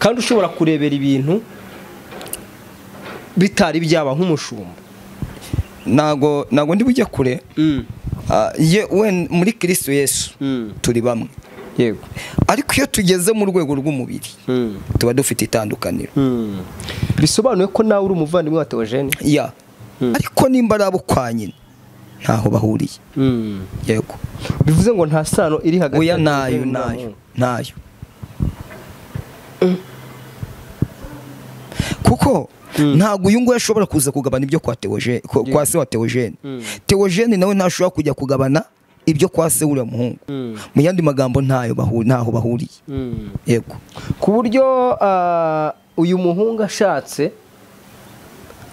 kandi ushobora kurebera ibintu bitari byaba nk'umushumba. Nago ndi bujye kure. Muri Kristo Yesu turi bamwe. Yego. Ariko iyo tugeze mu rwego rw'umubiri tuba dufite itandukaniro. Bisobanuye ko nawe uri umuvandimwe wa Theogene. Ya. Ariko nimba arabo kwa nyine ntaho bahuriye. Yego. Bivuze ngo nta sano iri hagati. Oya nayo. Kuko ntago uyu nguyu ashobora kuza kugabana ibyo kwa Theogene, kwa se wa Theogene. Theogene nawe ntashobora kujya kugabana ibyo kwa se uriya muhungu. Mu yandi magambo ntaho bahuriye. Yego. Ku buryo uyu muhungu ashatse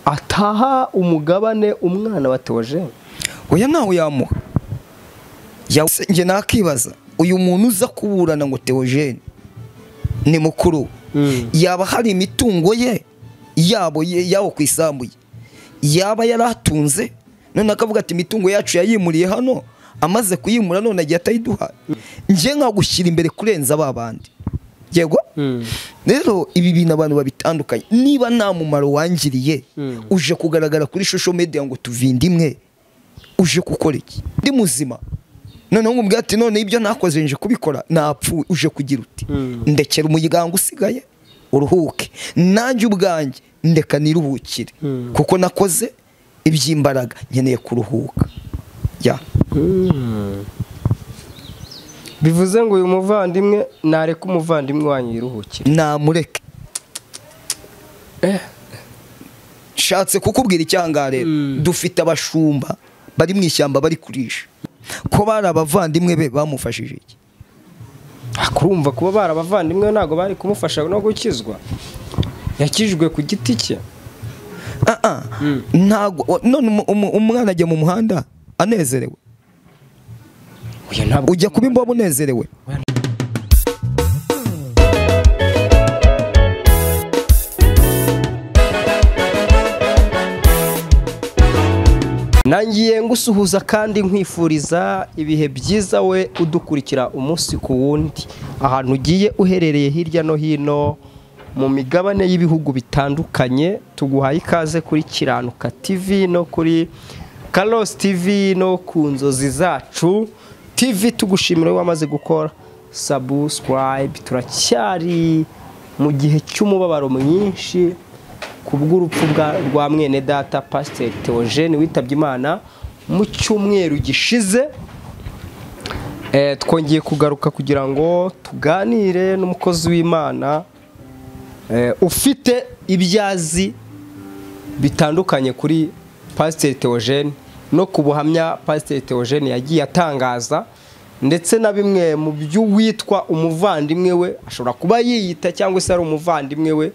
ataha umugabane umwana wa Theogene. Oya ntaho yamuha. Nge nakibaza uyu muntu uza kuburana ngo Theogene ni mukuru, yaba hari imitungo ye yawo kwisambuye, yaba yaratunze none akavuga ati imitungo yacu yayimuriye hano, amaze kuyimura none agiye atayiduha. Nje nkagushyira imbere kurenza babandi. Yego. Rero ibi bintu abantu babitandukanye. Niba nta mumaro wangiriye uje kugaragara kuri social media ngo tuvindimwe, uje gukora iki? Ndi muzima. None ngumbwa ati none ibyo nakoze nje kubikora napfu, uje kugira uti ndekera umuganga usigaye uruhuke, nanjye ubwanjye ndeka niruhukire kuko nakoze ibyimbaraga, nkeneye kuruhuka. Ya. Bivuze ngo uyu muvandimwe nareka umuvandimwe wanyu yiruhukire. Namureke. Shatse kukubwira icyangare dufite abashumba bari mu ishyamba bari kurisha. Ko bari abavandimwe be bamufashije iki? Akurumva kuba bari abavandimwe ntago bari kumufasha no gukizwa. Yakijwe ku giti cye. Ntago none umwana ajya mu muhanda anezerewe. Ujya kuba imbobo unezerewe. Nangiye ngusuhuza kandi nkwifuriza ibihe byiza we udukurikira umunsi ku wundi ahantu ugiye uherereye hirya no hino mu migabane y'ibihugu bitandukanye. Tuguhaye ikaze kuri Kiranuka TV no kuri Kalos TV no ku Nzozi Zacu TV. Tugushimira wamaze gukora subscribe. Turacyari mu gihe cy'umubabaro mwinshi kubw'urupfu rwa mwene data Pastor Theogene witabye Imana mu cyumweru gishize. Twongeye kugaruka kugira ngo tuganire n'umukozi w'Imana ufite ibyazi bitandukanye kuri Pastor Theogene no kubuhamya Pastor Theogene yagiye atangaza, ndetse na bimwe mu byo witwa umuvandimwe we ashobora kuba yiyita cyangwa se ari umuvandimwe we.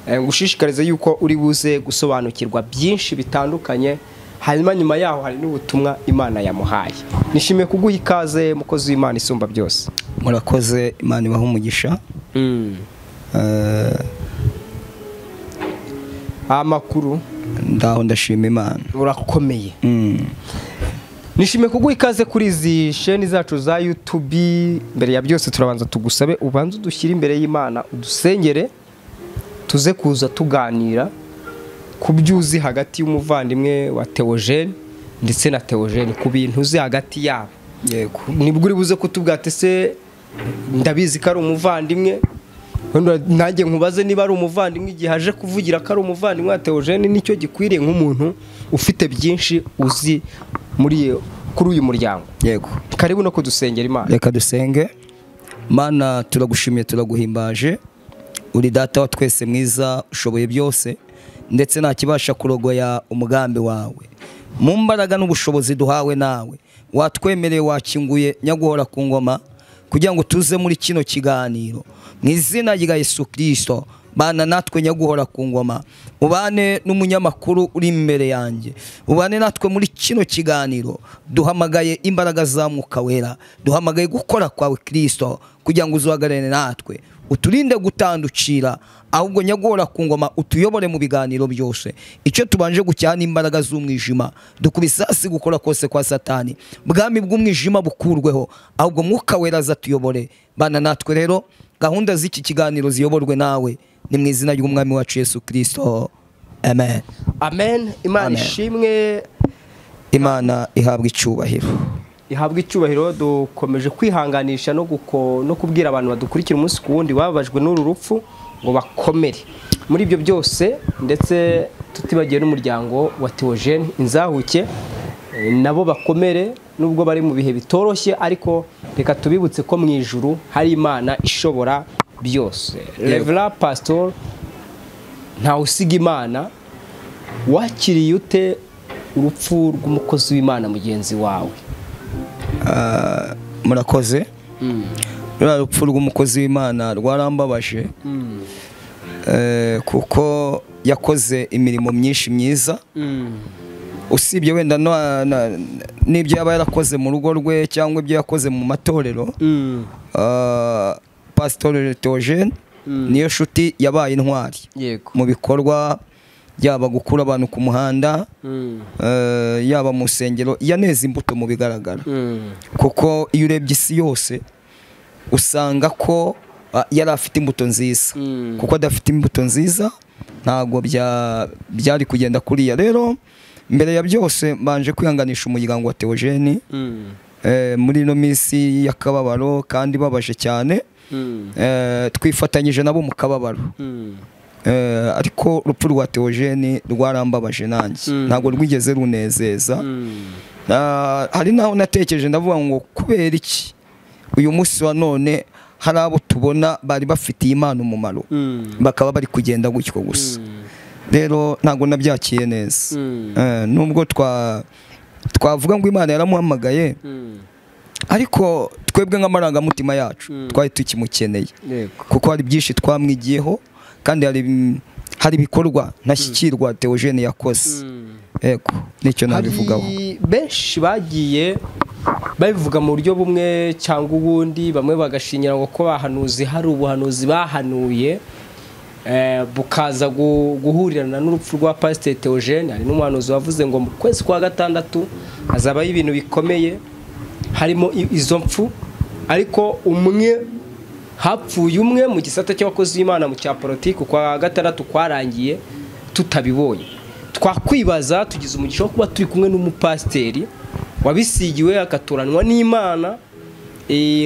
Ngushishikarize yuko uri buze gusobanukirwa byinshi bitandukanye, hanyuma nyuma yaho hari n'ubutumwa Imana yamuhaye. Nishimiye kuguha ikaze mukozi w'Imana isumba byose. Murakoze, Imana ibahe umugisha. Amakuru ndaho ndashima Imana. Urakomeye. Nishimiye kuguha ikaze kuri izi sheni zacu za YouTube. Mbere ya byose turabanza tugusabe ubanze udushyire imbere y'Imana udusengere, tuze kuza tuganira ku byuzi hagati y'umuvandimwe wa Theogene ndetse na Theogene, ku bintu uzi hagati yabo. Yego. Nibwo uri buze kutubwate se ndabizi ko ari umuvandimwe, nanjye nkubaze niba ari umuvandimwe igihe aje kuvugira ko ari umuvandimwe wa Theogene nicyo gikwiriye nk'umuntu ufite byinshi uzi kuri uyu muryango. Yego. Karibu no kudusengera Imana. Reka dusenge. Mana turagushimiye turaguhimbaje, uri data wa twese mwiza ushoboye byose, ndetse nta kibasha kurogoya umugambi wawe. Mu mbaraga n'ubushobozi duhawe nawe watwemereye, wakinguye nyaguhora ku ngoma kugira ngo tuze muri kino kiganiro mu izina rya Yesu Kristo. Bana natwe nyaguhora ku ngoma, ubane n'umunyamakuru uri imbere yanjye, ubane natwe muri kino kiganiro. Duhamagaye imbaraga za Mwuka Wera, duhamagaye gukora kwawe Kristo kugira ngo uzuhagarare natwe, uturinde gutandukira, ahubwo nyaguhora ku ngoma utuyobore mu biganiro byose. Icyo tubanje gucyana imbaraga z'umwijima, dukubisasi gukora kose kwa Satani, bwami bw'umwijima bukurweho, ahubwo Mwuka Wera azatuyobore. Bana natwe rero gahunda z'iki kiganiro ziyoborwe nawe, ni mu izina ry'umwami wacu Yesu Kristo, amen. Amen. Imana Amen. ishimwe, Imana ihabwa icyubahiro. ihabwa icyubahiro. Dukomeje kwihanganisha no kubwira abantu badukurikira umunsi ku wundi bababajwe n'uru rupfu ngo bakomere muri ibyo byose, ndetse tutibagiye n'umuryango wa Theogene Inzahuke nabo bakomere nubwo bari mu bihe bitoroshye, ariko reka tubibutse ko mu ijuru hari Imana ishobora byose. Reverend Pastor ntawe usiga Imana, wakiriye ute urupfu rw'umukozi w'Imana mugenzi wawe? Murakoze. Ruriya rupfu rw'umukozi w'Imana rwarambabaje, kuko yakoze imirimo myinshi myiza, usibye wenda n'ibyo yaba yarakoze mu rugo rwe cyangwa ibyo yakoze mu matorero. Pastor Theogene niyo nshuti yabaye intwari mu bikorwa, yaba gukura abantu ku muhanda, yaba mu nsengero, yaneza imbuto mu bigaragara, kuko iyo urebye isi yose usanga ko yari afite imbuto nziza, kuko adafite imbuto nziza ntabwo byari kugenda kuriya. Rero mbere ya byose mbanje kwihanganisha umuryango wa Theogene muri ino minsi y'akababaro kandi babaje cyane, twifatanyije nabo mu kababaro. Ariko urupfu rwa Theogene rwarambabaje nanjye, ntabwo rwigeze runezeza. Hari naho natekereje ndavuga ngo kubera iki uyu munsi wa none hari abo tubona bari bafitiye Imana umumaro bakaba bari kugenda gutyo gusa. Rero ntabwo nabyakiye neza, nubwo twavuga ngo Imana yaramuhamagaye, ariko twebwe nk'amarangamutima yacu twari tukimukeneye, kuko hari byinshi twamwigiyeho kandi hari ibikorwa ntashyikirwa Theogene yakoze. Yego, nicyo nabivugaho. Benshi bagiye babivuga mu buryo bumwe cyangwa ubundi, bamwe bagashingira ngo ko bahanuzi hari ubuhanuzi bahanuye bukaza guhurirana n'urupfu rwa Pastor Theogene. Hari n'umuhanuzi wavuze ngo mu kwezi kwa gatandatu hazabaho ibintu bikomeye harimo izo mpfu, ariko hapfuye umwe mu gisata cy'abakozi b'Imana mu cya politiki. Kwa gatandatu kwarangiye tutabibonye. Twakwibaza, tugize umugisha wo kuba turi kumwe n'umupasiteri wabisigiwe akaturanwa n'Imana,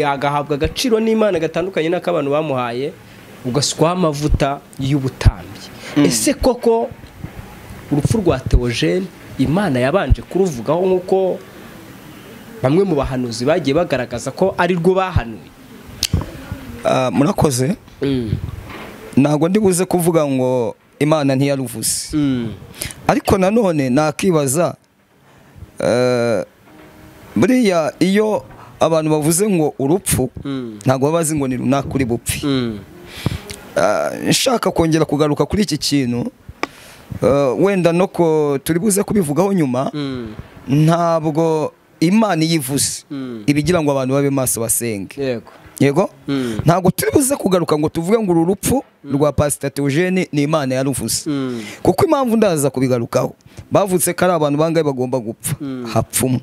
agahabwa agaciro n'Imana gatandukanye n'akabantu bamuhaye, ugasukwaho amavuta y'ubutambyi. Ese koko urupfu rwa Theogene Imana yabanje kuruvugaho nk'uko bamwe mu bahanuzi bagiye bagaragaza ko ari rwo bahanuye? Murakoze. Ntabwo ndi buze kuvuga ngo Imana ntiyaruvuze, ariko nanone nakibaza, buriya iyo abantu bavuze ngo urupfu ntabwo babazi ngo ni runaka uri bupfi. Nshaka kongera kugaruka kuri iki kintu, wenda nuko turi buze kubivugaho nyuma. Ntabwo Imana iyivuze ibigira ngo abantu babe maso basenge. Yego, ntabwo turi buze kugaruka ngo tuvuge ngo uru rupfu rwa Pastor Theogene ni Imana yaruvuze, kuko impamvu ndaza kubigarukaho, bavutse ko ari abantu bangahe bagomba gupfa, hapfumu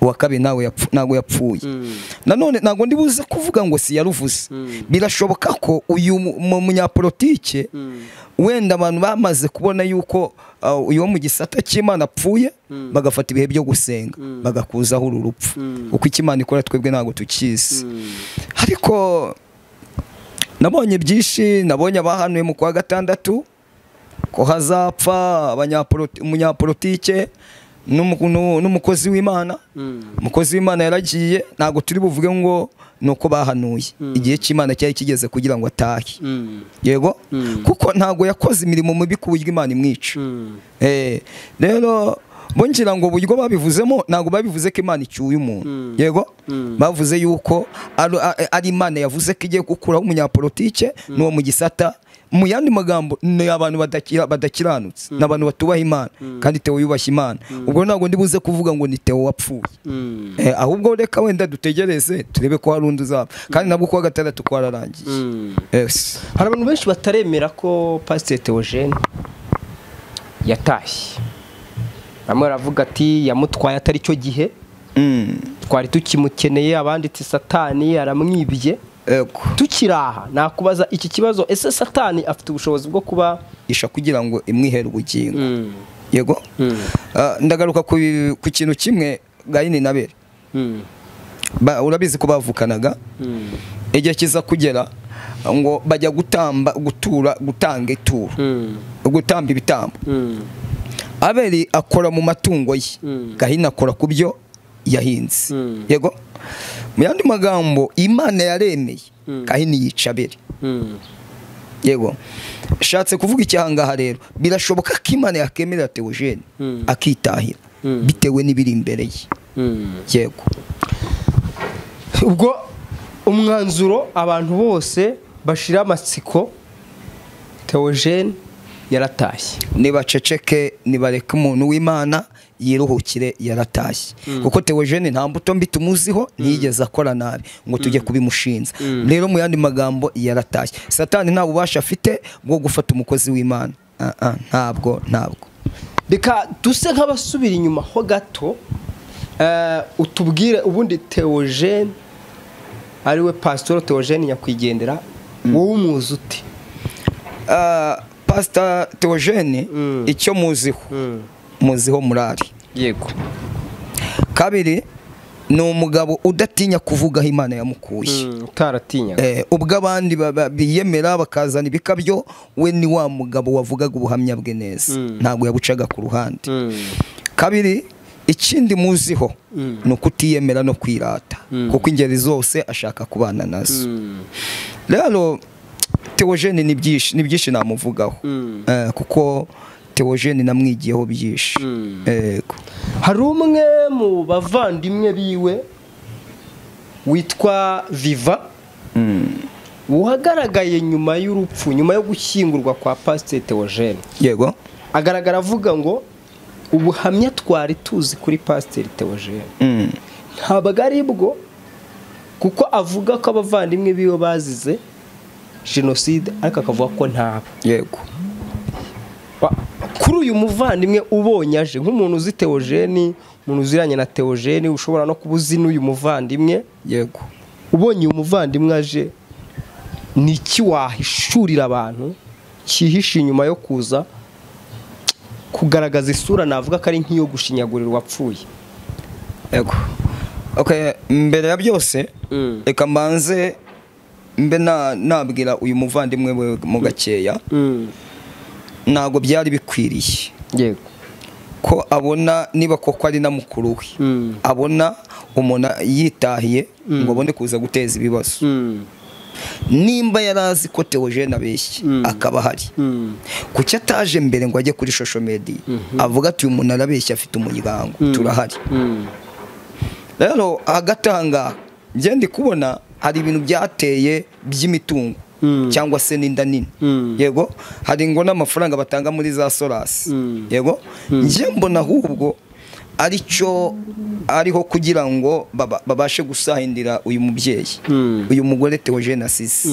uwa kabiri ntabwo yapfuye. Nanone ntabwo ndi buze kuvuga ngo si yaruvuze. Birashoboka ko uyu munyapolitike wenda abantu bamaze kubona yuko uyu wo mu gisata cy'Imana apfuye, bagafata ibihe byo gusenga bagakuzaho uru rupfu, uko Imana ikora twebwe ntabwo tukizi. Ariko nabonye byinshi, nabonye abahanuye mu kwa gatandatu ko hazapfa umunyapolitike n'umukozi w'Imana. Umukozi w'Imana yaragiye, ntabwo turi buvuge ngo nuko bahanuye, igihe cy'Imana cyari kigeze kugira ngo atahe. Yego, kuko ntabwo yakoze imirimo mibi ku buryo Imana imwica. Rero bongira ngo buryo babivuzemo, ntabwo babivuze ko Imana icyuye umuntu. Yego, bavuze yuko ari Imana yavuze ko igiye gukuraho umunyapolitike n'uwo mu gisata. Mu yandi magambo, ni abantu badakiranutse, n'abantu batubaha Imana, kandi Theo yubashye Imana. Ubwo ntabwo ndi buze kuvuga ngo ni Theo wapfuye, ahubwo reka wenda dutegereze turebe ko hari undi uzapfa, kandi nabwo kwa gatandatu kwararangiye. Hari abantu benshi bataremera ko Pastor Theogene yatashye. Bamwe baravuga ati yamutwaye atari cyo gihe, twari tukimukeneye, abanditse Satani aramwibye. tukiraha nakubaza iki kibazo, ese Satani afite ubushobozi bwo kuba isha kugira ngo imwihere ubugingo? Yego. Ndagaruka ku kintu kimwe, Gahini na Abeli. Urabizi ko bavukanaga, igihe kiza kugera ngo bajya gutanga ituro, gutamba ibitambo. Abeli akora mu matungo ye, Gahini akora ku byo yahinze. Yego. Mu yandi magambo, Imana yaremeye, Gahini yica Abeli. Yego. Shatse kuvuga icyahangaha rero, birashoboka ko Imana yakemerera Theogene akitahira bitewe n'ibiri imbere ye. Yego. Ubwo umwanzuro abantu bose bashira amatsiko, Theogene yaratashye. Nibaceceke, nibareke umuntu w'Imana yiruhukire, yaratashye. Kuko Theogene nta mbuto mbi tumuziho, ntiyigeze akora nabi ngo tujye kubimushinza. Rero mu yandi magambo, yaratashye. Satani nta bubasha afite bwo gufata umukozi w'Imana. Ntabwo. Bika duse nk'abasubira inyuma ho gato, utubwire ubundi Theogene ariwe Pastor Theogene nyakwigendera, wowe umuzi ute? Pastor Theogene icyo muziho murari. Yego. Kabiri, ni umugabo udatinya kuvuga aho Imana yamukuye. Utaratinya. Ubwo abandi biyemera bakazana ibikabyo, we ni wa mugabo wavugaga ubuhamya bwe neza, ntabwo yabucaga ku ruhande. Kabiri, ikindi muziho ni ukutiyemera no kwirata, kuko ingeri zose ashaka kubana nazo. Rero Theogene ni byinshi namuvugaho, kuko Theogene namwigiyeho byinshi. Hari umwe mu bavandimwe biwe witwa Viva, uhagaragaye nyuma y'urupfu, nyuma yo gushyingurwa kwa Pastor Theogene. Yego. Agaragara avuga ngo ubuhamya twari tuzi kuri Pastor Theogene ntabwo ari bwo, kuko avuga ko abavandimwe biwe bazize jenoside, ariko akavuga ko ntabo. Yego. Kuri uyu muvandimwe ubonye aje nk'umuntu uzi Theogene, umuntu uziranye na Theogene, ushobora no kuba uzi n'uyu muvandimwe. Yego. Ubonye uyu muvandimwe aje, ni iki wahishurira abantu cyihishe inyuma yo kuza kugaragaza isura navuga ko ari nk'iyo gushinyagurira uwapfuye? Yego. Mbere ya byose, reka mbanze mbe nabwira uyu muvandimwe we mu gakeya, ntago byari bikwiriye. Yego. Ko abona niba koko ari na mukuru we, abona umuntu yitahiye ngo abone kuza guteza ibibazo. Nimba yarazi ko Theogene abeshye akaba hari, kuki ataje mbere ngo ajye kuri social media avuga ati uyu muntu arabeshya, afite umuryango, turahari. Rero agatanga njye ndi kubona hari ibintu byateye by'imitungo cyangwa se n'inda nini. Yego. Hari ngo n'amafaranga batanga muri za Solas. Yego. Njye mbona ahubwo aricyo ariho kugira ngo babashe gusahindira uyu mubyeyi, uyu mugore Theogene asize.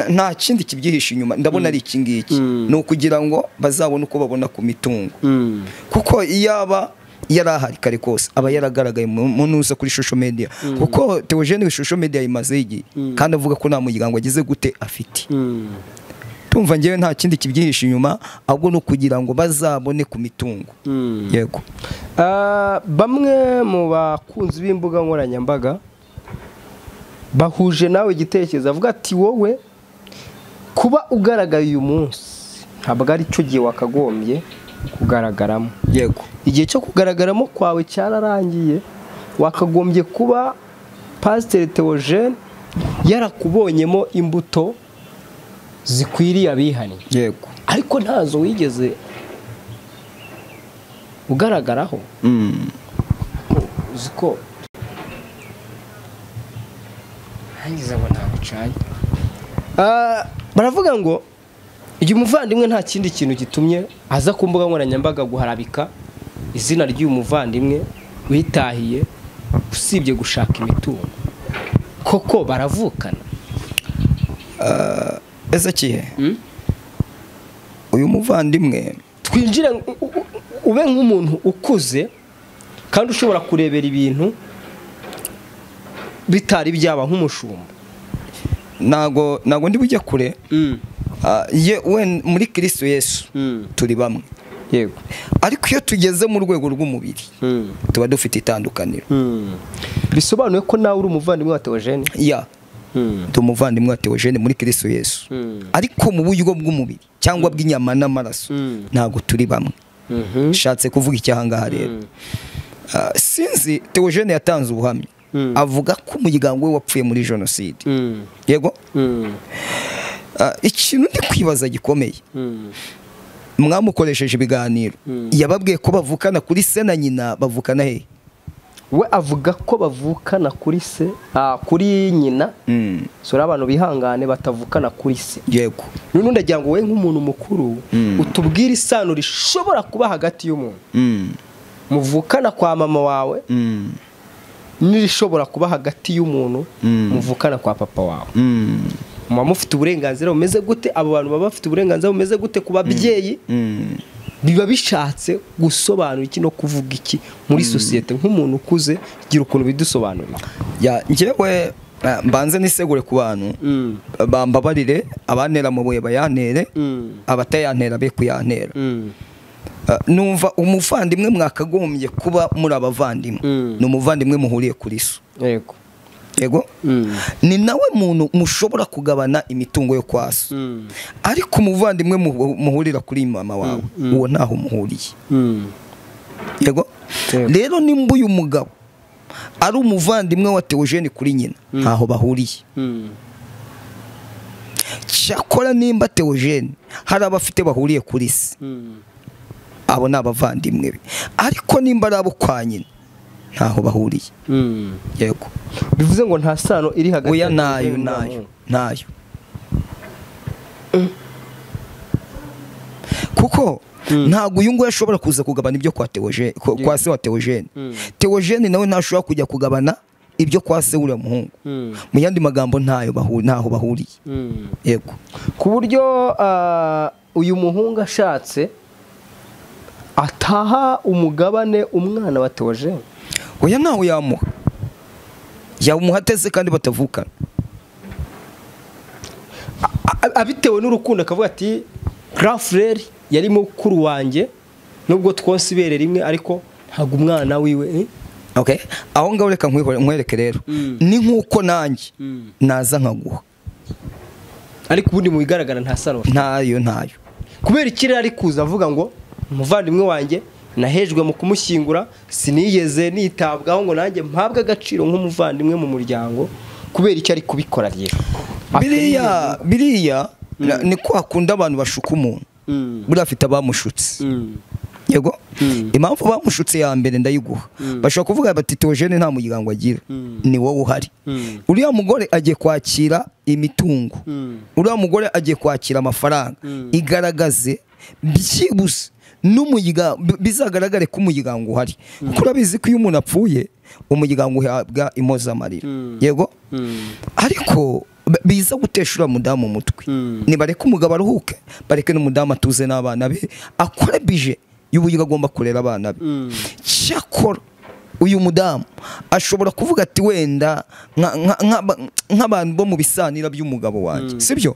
Nta kindi kibyihisha inyuma, ndabona ari iki ngiki, ni ukugira ngo bazabone uko babona ku mitungo. Kuko iyaba yarahari kare kose aba yaragaragaye mu nuza kuri social media, kuko Theogene kuri social media imaze igihe, kandi avuga ko nta muryango agize gute afite. Tumva ngewe nta kindi kibyihisha inyuma, ahubwo no kugira ngo bazabone ku mitungo. Yego. Bamwe mu bakunzi b'imbuga nkoranyambaga bahuje nawe igitekerezo, avuga ati wowe kuba ugaragaye uyu munsi ntabwo ari cyo gihe wakagombye kugaragaramo. Yego. Igihe cyo kugaragaramo kwawe cyararangiye, wakagombye kuba Pastor Theogene yarakubonyemo imbuto zikwiriye abihani. Yego. Ariko ntazo wigeze ugaragaraho. Uziko hangize ngo ntagucanye. Baravuga ngo igihe umuvandimwe nta kindi kintu gitumye aza ku mbuga nkoranyambaga guharabika izina ry'uyu muvandimwe witahiye, usibye gushaka imitungo. Koko baravukana. Ezechiel, uyu muvandimwe twinjire ube nk'umuntu ukuze kandi ushobora kurebera ibintu bitari byaba nk'umushumba. Nago ndi bujya kure. Muri Kristo Yesu turi bamwe. Yego. Ariko iyo tugeze mu rwego rw'umubiri tuba dufite itandukaniro. Bisobanuye ko nawe uri umuvandimwe wa Theogene? Ndi umuvandimwe wa Theogene muri Kristo Yesu. Ariko mu buryo bw'umubiri cyangwa bw'inyama n'amaraso ntago turi bamwe. Shatse kuvuga icyahangaha rero. Sinzi Theogene yatanze ubuhamya. Avuga ko umuryango we wapfuye muri jenoside. Yego. Ikintu ndi kwibaza gikomeye. Mwamukoresheje ibiganiro. Yababwiye ko bavukana kuri se na nyina, bavukana he? We avuga ko bavukana kuri se, kuri nyina. Sura abantu bihangane batavukana kuri se. Yego. None ndagira ngo we nk'umuntu mukuru utubwire isano rishobora kuba hagati y'umuntu muvukana kwa mama wawe nirishobora kuba hagati y'umuntu muvukana kwa papa wawe. Mama mufite uburenganzira bumeze gute? Abo bantu baba bafite uburenganzira bumeze gute ku babyeyi? Biba bishatse gusobanura iki no kuvuga iki muri societe nk'umuntu ukuze? Gira ukuntu bidusobanurira. Njyewe mbanze nisegure ku bantu bambabarire, abantera amabuye bayantere, abatayantera be kuyantera. Numva umuvandimwe mwakagombye kuba muri abavandimwe. Ni umuvandimwe muhuriye kuri so. Yego. Yego. Ni nawe muntu mushobora kugabana imitungo yo kwaso. Ariko umuvandimwe muhurira kuri mama wawe uwo ntaho muhuriye. Yego. Rero nimba uyu mugabo ari umuvandimwe wa Theogene kuri nyina ntaho bahuriye. Cyakora nimba Theogene hari abafite bahuriye kuri se, abo ni abavandimwe be. Ariko nimba ari abo kwa nyina ntaho bahuriye. Yego. Bivuze ngo nta sano iri hagati. Oya, nayo. Kuko ntago uyu nguyu ashobora kuza kugabana ibyo kwa Theogene, kwa se wa Theogene. Theogene nawe ntashobora kujya kugabana ibyo kwa se uriya muhungu. Mu yandi magambo ntaho bahuriye. Yego. Ku buryo uyu muhungu ashatse ataha umugabane umwana wa Theogene. Oya, naho yamuha ateze kandi batavukana. Abitewe n'urukundo akavuga ati grand frère yari mukuru wanjye nubwo twose ibere rimwe ariko ntago umwana wiwe. Okay. Aho ngaho reka nkwereke rero. Ni nkuko nanjye naza nkaguha. Ariko ubundi mu bigaragara nta sano. Ntayo. Kubera ikirere ari kuza avuga ngo umuvandimwe wanjye nahejwe mu kumushyingura, sinigeze nitabwaho ngo nanjye mpabwe agaciro nk'umuvandimwe mu muryango. Kubera icyo ari kubikora rero. Biriya ni ko akunda abantu bashuka umuntu. Buri afite abamushutse. Yego. Impamvu bamushutse ya mbere ndayiguha. Bashaka kuvuga bati Theogene nta muryango agira. Ni wowe uhari. Uriya mugore agiye kwakira imitungo. Uriya mugore agiye kwakira amafaranga. Igaragaze byibuse bizagaragare ko umuryango uhari. Kuko urabizi ko iyo umuntu apfuye umuryango uhabwa impozamarira. Yego. Ariko biza guteshura mudamu umutwe. Nibareke umugabo aruhuke, bareke n'umudamu atuze n'abana be, akore bije y'uburyo agomba kurera abana be. Cyakora uyu mudamu ashobora kuvuga ati wenda nk'abantu bo mu bisanira by'umugabo wanjye, sibyo?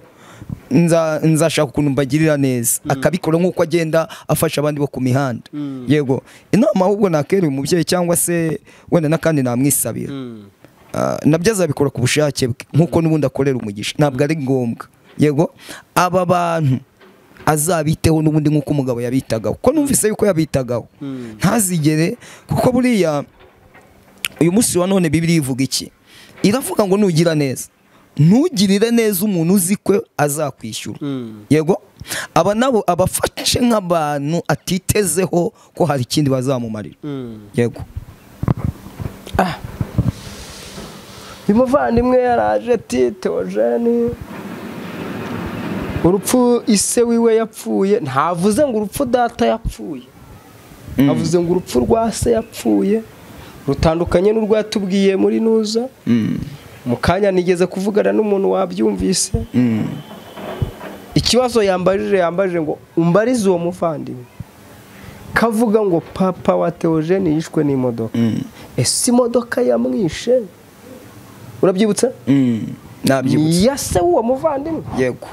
Nzashaka ukuntu mbagirira neza, akabikora nk'uko agenda afasha abandi bo ku mihanda. Yego. Inama ahubwo nakere umubyeyi cyangwa se wenda nakandi namwisabira. Nabyo azabikora ku bushake bwe nk'uko n'ubundi akorera umugisha. Ntabwo ari ngombwa. Yego. Aba bantu azabiteho n'ubundi nk'uko umugabo yabitagaho. Ko numvise yuko yabitagaho. Ntazigere, kuko buriya uyu munsi wa none Bibiliya ivuga iki? Iravuga ngo nugira neza, ntugirire neza umuntu uzi ko azakwishyura. Yego. Aba nabo abafashe nk'abantu atitezeho ko hari ikindi bazamumarira. Yego. Umuvandimwe yaraje ati Theogene urupfu ise wiwe yapfuye. Ntavuze ngo urupfu data yapfuye, avuze ngo urupfu rwa se yapfuye rutandukanye n'urwo yatubwiye muri Nuza. Mu kanya nigeze kuvugana n'umuntu wabyumvise. Ikibazo yambajije ngo umbarize uwo muvandimwe kavuga ngo papa wa Theogene yishwe n'imodoka. Ese imodoka yamwishe urabyibutse nabyibutse ya se w'uwo muvandimwe. yego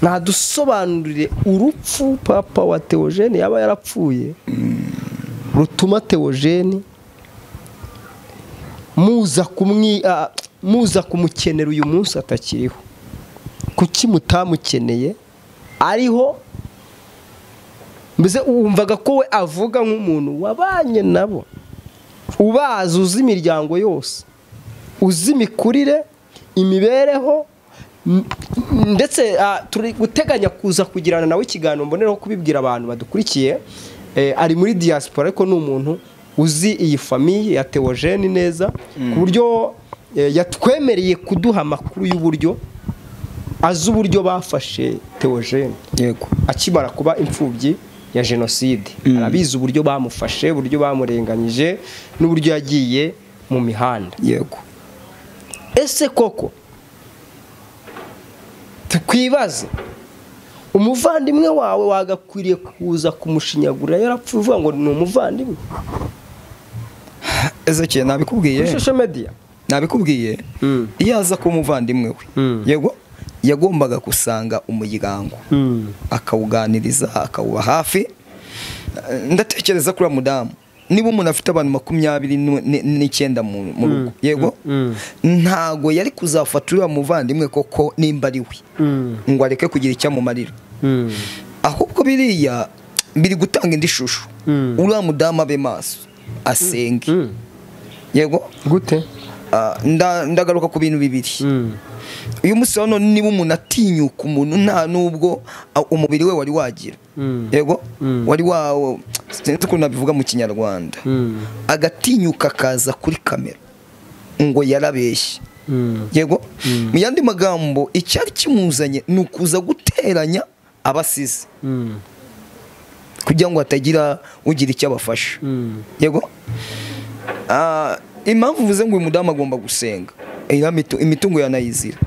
ntadusobanurire urupfu papa wa Theogene yaba yarapfuye rutuma Theogene muza kumukenera uyu munsi atakiriho. Kuki mutamukeneye ariho? Mbese wumvaga ko we avuga nk'umuntu wabanye nabo, ubazi, uzi imiryango yose, uzi imikurire, imibereho, ndetse turi guteganya kuza kugirana nawe ikiganiro mboneraho kubibwira abantu badukurikiye. Ari muri diaspora ariko ni umuntu uzi iyi famiye ya Theogene neza, ku buryo yatwemereye kuduha amakuru y'uburyo azi uburyo bafashe Theogene yego akimara kuba imfubyi ya jenoside. Arabizi uburyo bamufashe, uburyo bamurenganyije, n'uburyo yagiye mu mihanda. yego Ese koko tukwibaze, umuvandimwe wawe wagakwiriye kuza kumushinyagura yarapfuye uvuga ngo ni umuvandimwe? Ezechiel nabikubwiye social media nabikubwiye iyo aza ku muvandimwe we yego yagombaga gusanga umuryango akawuganiriza akawuba hafi. Ndatekereza kuri mudamu, niba umuntu afite abantu 29 mu rugo yego ntago yari kuzafatura muvandimwe koko nimba ari we ngo areke kugira icyamumarira, ahubwo biriya biri gutanga indi shusho. uriya mudamu abe maso asenge yego gute. ndagaruka ku bintu bibiri. uyu munsi hano niba umuntu atinyuka umuntu nta nubwo umubiri we wari wagira yego wari wawo sinzi ukuntu nabivuga mu kinyarwanda, agatinyuka akaza kuri kamera ngo yarabeshye yego. mu yandi magambo icyari kimuzanye ni ukuza guteranya abasize kugira ngo hatagira ugira icyo abafasha yego. Impamvu uvuze ngo uyu mudamu agomba gusenga, imitungo yanayizira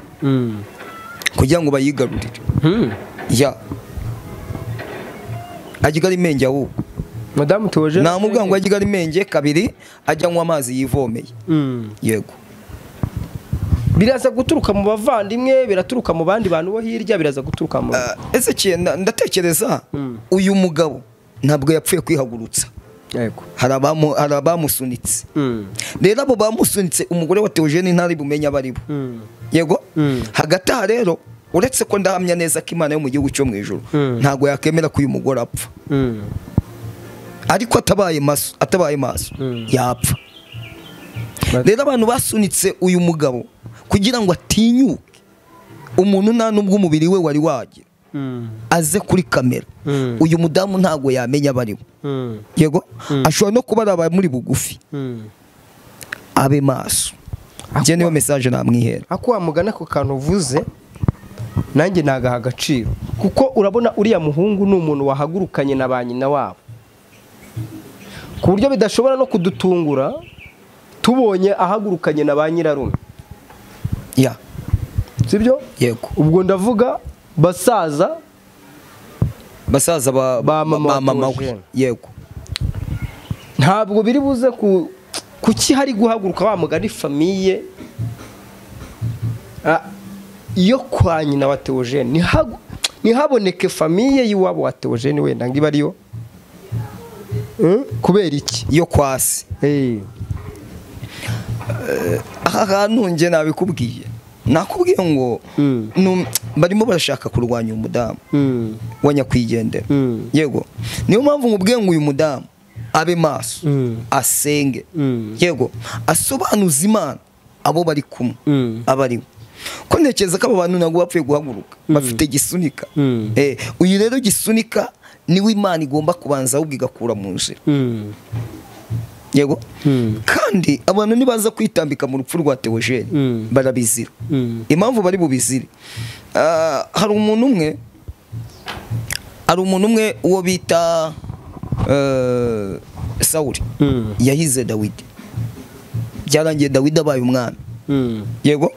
kugira ngo bayigarurire ya agiga ari menge. ahubwo Madamu Theogene namubwira ngo agiga ari menge, kabiri ajya anywa amazi yivomeye yego. biraza guturuka mu bavandimwe, biraturuka mu bandi bantu bo hirya, biraza guturuka mu Ezechiel ndatekereza uyu mugabo ntabwo yapfuye kwihagurutsa yego. hari abamusunitse. rero abo bamusunitse umugore wa Theogene ntari bumenye abaribo yego. hagati aha rero uretse ko ndahamya neza ko Imana yo mu gihugu cyo mu ijuru ntago yakemera ko uyu mugore apfa, ariko atabaye maso yapfa. rero abantu basunitse uyu mugabo kugira ngo atinyuke, umuntu nta nubwo umubiri we wari wagira aze kuri kamera. uyu mudamu ntago yamenya abaribo yego. ashobora no kuba ari abamuri bugufi, abe maso. njye niyo message namwihera. ako wamugana ku kantu uvuze nanjye nagaha agaciro, kuko urabona uriya muhungu ni umuntu wahagurukanye na ba nyina wabo ku buryo bidashobora no kudutungura tubonye ahagurukanye na ba nyirarume ya sibyo yego. ubwo ndavuga basaza ba mama we yego. ntabwo biri buze kuki hari guhaguruka wa mugani famiye iyo kwa nyina wa Theogene ntihaboneke famiye y'iwabo wa Theogene wenda ngo ibe ariyo kubera iki yo kwasi. aha hantu njye nabikubwiye, nakubwiye ngo barimo barashaka kurwanya umudamu wa nyakwigendera yego. niyo mpamvu nkubwiye ngo uyu mudamu abe maso asenge yego, asobanuza Imana abo bari kumwe abariwe. ko ntekereza ko abo bantu ntabwo bapfuye guhaguruka, bafite gisunika. uyu rero gisunika niwe Imana igomba kubanza ahubwo igakura mu nzira yego. kandi abantu nibaza kwitambika mu rupfu rwa Theogene barabizira. impamvu bari bubizire, hari umuntu umwe uwo bita Sawuli yahize Dawidi, byarangiye Dawidi abaye umwami yego.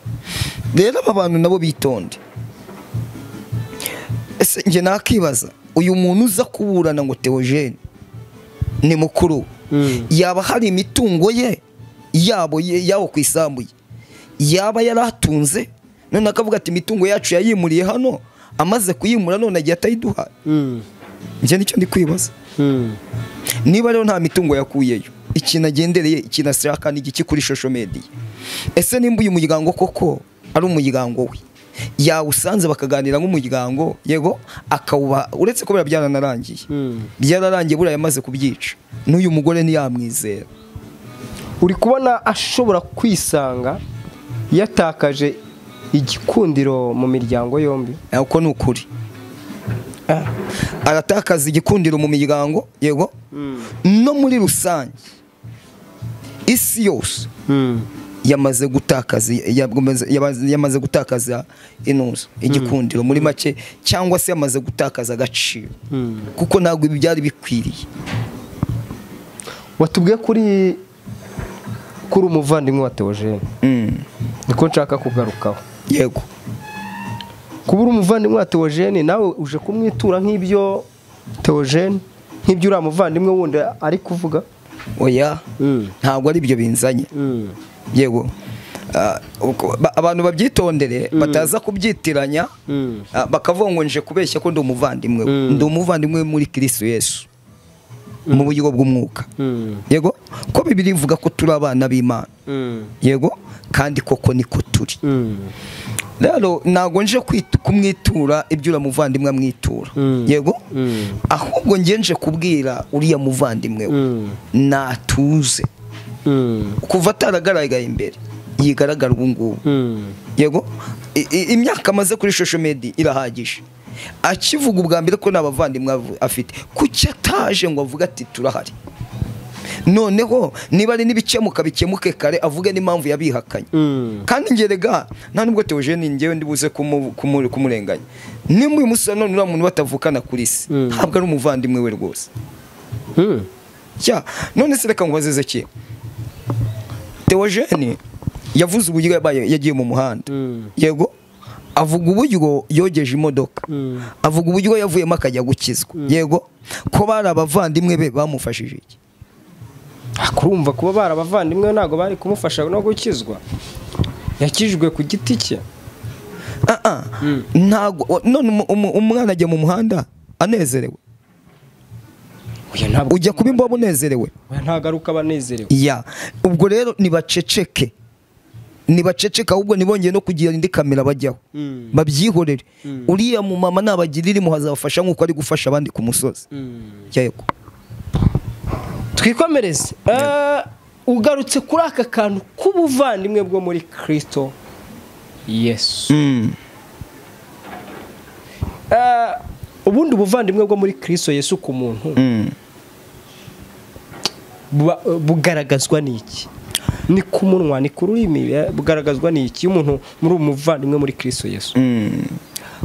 rero aba bantu nabo bitonde. ese njye nakibaza uyu muntu uza kuburana ngo Theogene ni mukuru, yaba hari imitungo ye yawo ku isambu ye yaba yaratunze none akavuga ati imitungo yacu yayimuriye hano amaze kuyimura none agiye atayiduha. Njye nicyo ndi kwibaza. Niba rero nta mitungo yakuyeyo ikintu agendereye ikintu ashaka ni iki kuri social media, ese nimba uyu muryango koko ari umuryango we yawusanze bakaganira nk'umuryango yego akawuba uretse ko byaranarangiye byararangiye buriya yamaze kubyica n'uyu mugore ntiyamwizera. Uri kubona ashobora kwisanga yatakaje igikundiro mu miryango yombi? Uko ni ukuri aratakaza igikundiro mu miryango yego no muri rusange isi yose yamaze gutakaza inuzo igikundiro muri make cyangwa se yamaze gutakaza agaciro kuko ntabwo ibi byari bikwiriye. Watubwiye kuri umuvandimwe wa Theogene niko nshaka kugarukaho. Yego, kubura umuvandimwe wa Theogene nawe uje kumwitura nk'ibyo Theogene nk'ibyo uriya muvandimwe wundi ari kuvuga? Oya, ntabwo ari byo binzanye. Yego, abantu babyitondere bataza kubyitiranya bakavuga ngo nje kubeshya ko ndi umuvandimwe muri Kristo Yesu mu buryo bw'umwuka. Yego, ko Bibiliya ivuga ko turi abana b'Imana. Yego, kandi koko niko turi. Rero ntago nje kumwitura ibyo uriya muvandimwe amwitura. Yego, ahubwo nje kubwira uriya muvandimwe natuze kuva ataragaragaye imbere yigaragara ubu ngubu. Yego, imyaka amaze kuri social media irahagije. Akivuga ubwa mbere ko n'abavandimwe afite kuki ataje ngo avuga ati turahari, noneho niba ari n'ibikemuka bikemuke kare avuge n'impamvu yabihakanye. Kandi ngerega nta nubwo Theogene ngewe ndibuze kumurenganya. Nimba uyu musa none uriya muntu batavukana kuri isi ntabwo ari umuvandimwe we rwose. None se reka ngubaze Ezechiel, Theogene yavuze uburyo yagiye mu muhanda. Yego, avuga uburyo yogeje imodoka, avuga uburyo yavuyemo akajya gukizwa. Yego, ko bari abavandimwe be bamufashije iki? Akurumva kuba bari abavandimwe ntago bari kumufasha no gukizwa, yakijwe ku giti cye. Ntago none umwana ajya mu muhanda anezerewe? Ujya kuba imbobo unezerewe? Ntagaruka banezerewe. Ubwo rero nibaceceke ahubwo nibongeye no kugira indi kamera bajyaho babyihorere. Uriya mu mama nabagirira impuhwe azabafasha nk'uko ari gufasha abandi ku musozi. Yego, twikomereze. Ugarutse kuri aka kantu k'ubuvandimwe bwo muri Kristo Yesu. Ubundi ubuvandimwe bwo muri Kristo Yesu ku muntu bugaragazwa n'iki? Ni ku munwa, ni ku rurimi, bugaragazwa n'iki umuntu muri umuvandimwe muri Kristo Yesu?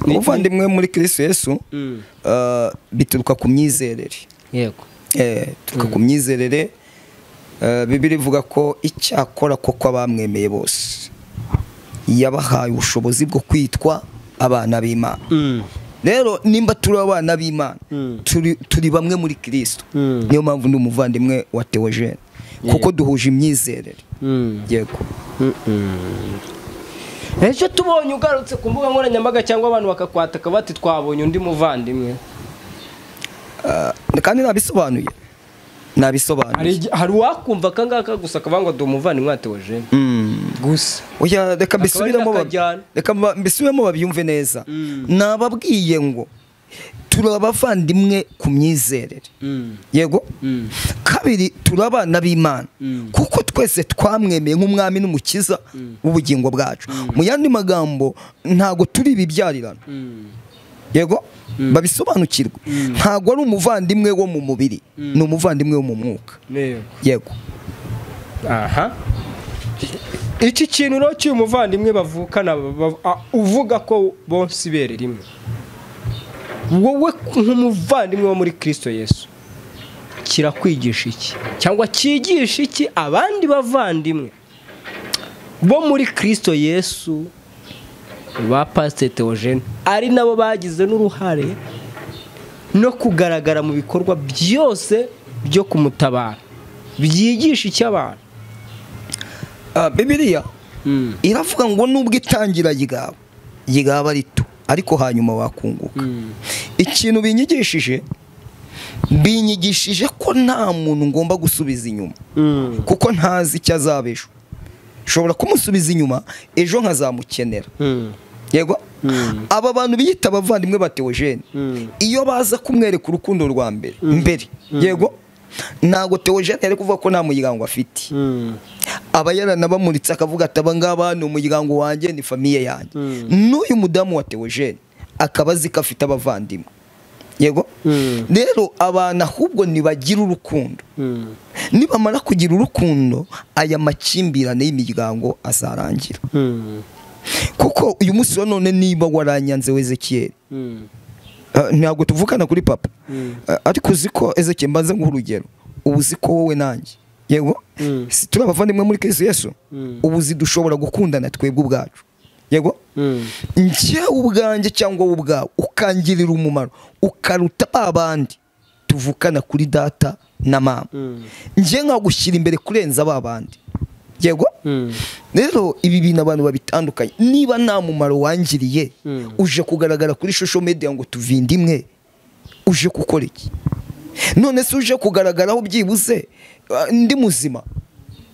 Umuvandimwe muri Kristo Yesu bituruka ku myizerere. Yego, turuka ku myizerere. Bibiliya ivuga ko icyakora koko abamwemeye bose yabahaye ubushobozi bwo kwitwa abana b'Imana. Rero nimba turi abana b'Imana turi bamwe muri Kristo, niyo mpamvu ndi umuvandimwe wa Theogene kuko duhuje imyizerere. Yego, ejo tubonye ugarutse ku mbuga nkoranyambaga cyangwa abantu bakakwataka bati twabonye undi muvandimwe, kandi nabisobanuye. Hari uwakumva kangaka gusa akavuga ngo ndi umuvandimwe wa Theogene gusa. Oya, reka mbisubiremo babyumve neza. Nababwiye ngo turi abavandimwe ku myizerere. Yego, kabiri turi abana b'Imana kuko twese twamwemeye nk'umwami n'umukiza w'ubugingo bwacu. Mu yandi magambo ntago turi ibibyarirana. Yego, babisobanukirwe. Ntago ari umuvandimwe wo mu mubiri, ni umuvandimwe wo mu mwuka. Yego, iki kintu no cy'uyu muvandimwe bavukana uvuga ko bonse ibere rimwe, wowe nk'umuvandimwe wo muri Kristo Yesu kirakwigisha iki cyangwa cyigisha iki abandi bavandimwe bo muri Kristo Yesu ba Pastor Theogene ari nabo bagize n'uruhare no kugaragara mu bikorwa byose byo kumutabara? Byigisha iki abantu? Bibiliya iravuga ngo nubwo itangira yigaba rito ariko hanyuma wakunguka. Ikintu binyigishije ko nta muntu ngomba gusubiza inyuma, kuko ntazi icyo azabesha. Ushobora kumusubiza inyuma ejo nkazamukenera. Yego, aba bantu biyita abavandimwe ba Theogene, iyo baza kumwereka urukundo rwa mbere, yego, ntago Theogene yari kuvuga ko nta muryango afite. Aba yaranabamuritse akavuga ati aba ngaba ni umuryango wanjye, ni famiye yanjye. N'uyu mudamu wa Theogene akaba azi ko afite abavandimwe. Yego, rero abantu ahubwo nibagira urukundo. Nibamara kugira urukundo, aya makimbirane y'imiryango azarangira. Kuko uyu munsi wa none niba waranyanze Ezechiel, ntabwo tuvukana kuri papa, ariko uzi ko Ezechiel, mbanze nk'urugero, ubu uzi ko wowe nanjye, yego, turi abavandimwe muri Kristo Yesu, ubu uzi dushobora gukundana twebwe ubwacu. Yego, njyewe ubwanjye cyangwa wowe ubwawe ukangirira umumaro ukaruta abandi tuvukana kuri data na mama, njye nkagushyira imbere kurenza abandi. Yego, rero ibi bintu abantu babitandukanye. Niba nta mumaro wangiriye, uje kugaragara kuri social media ngo tuvindimwe, uje gukora iki? None se uje kugaragaraho byibuze ndi muzima,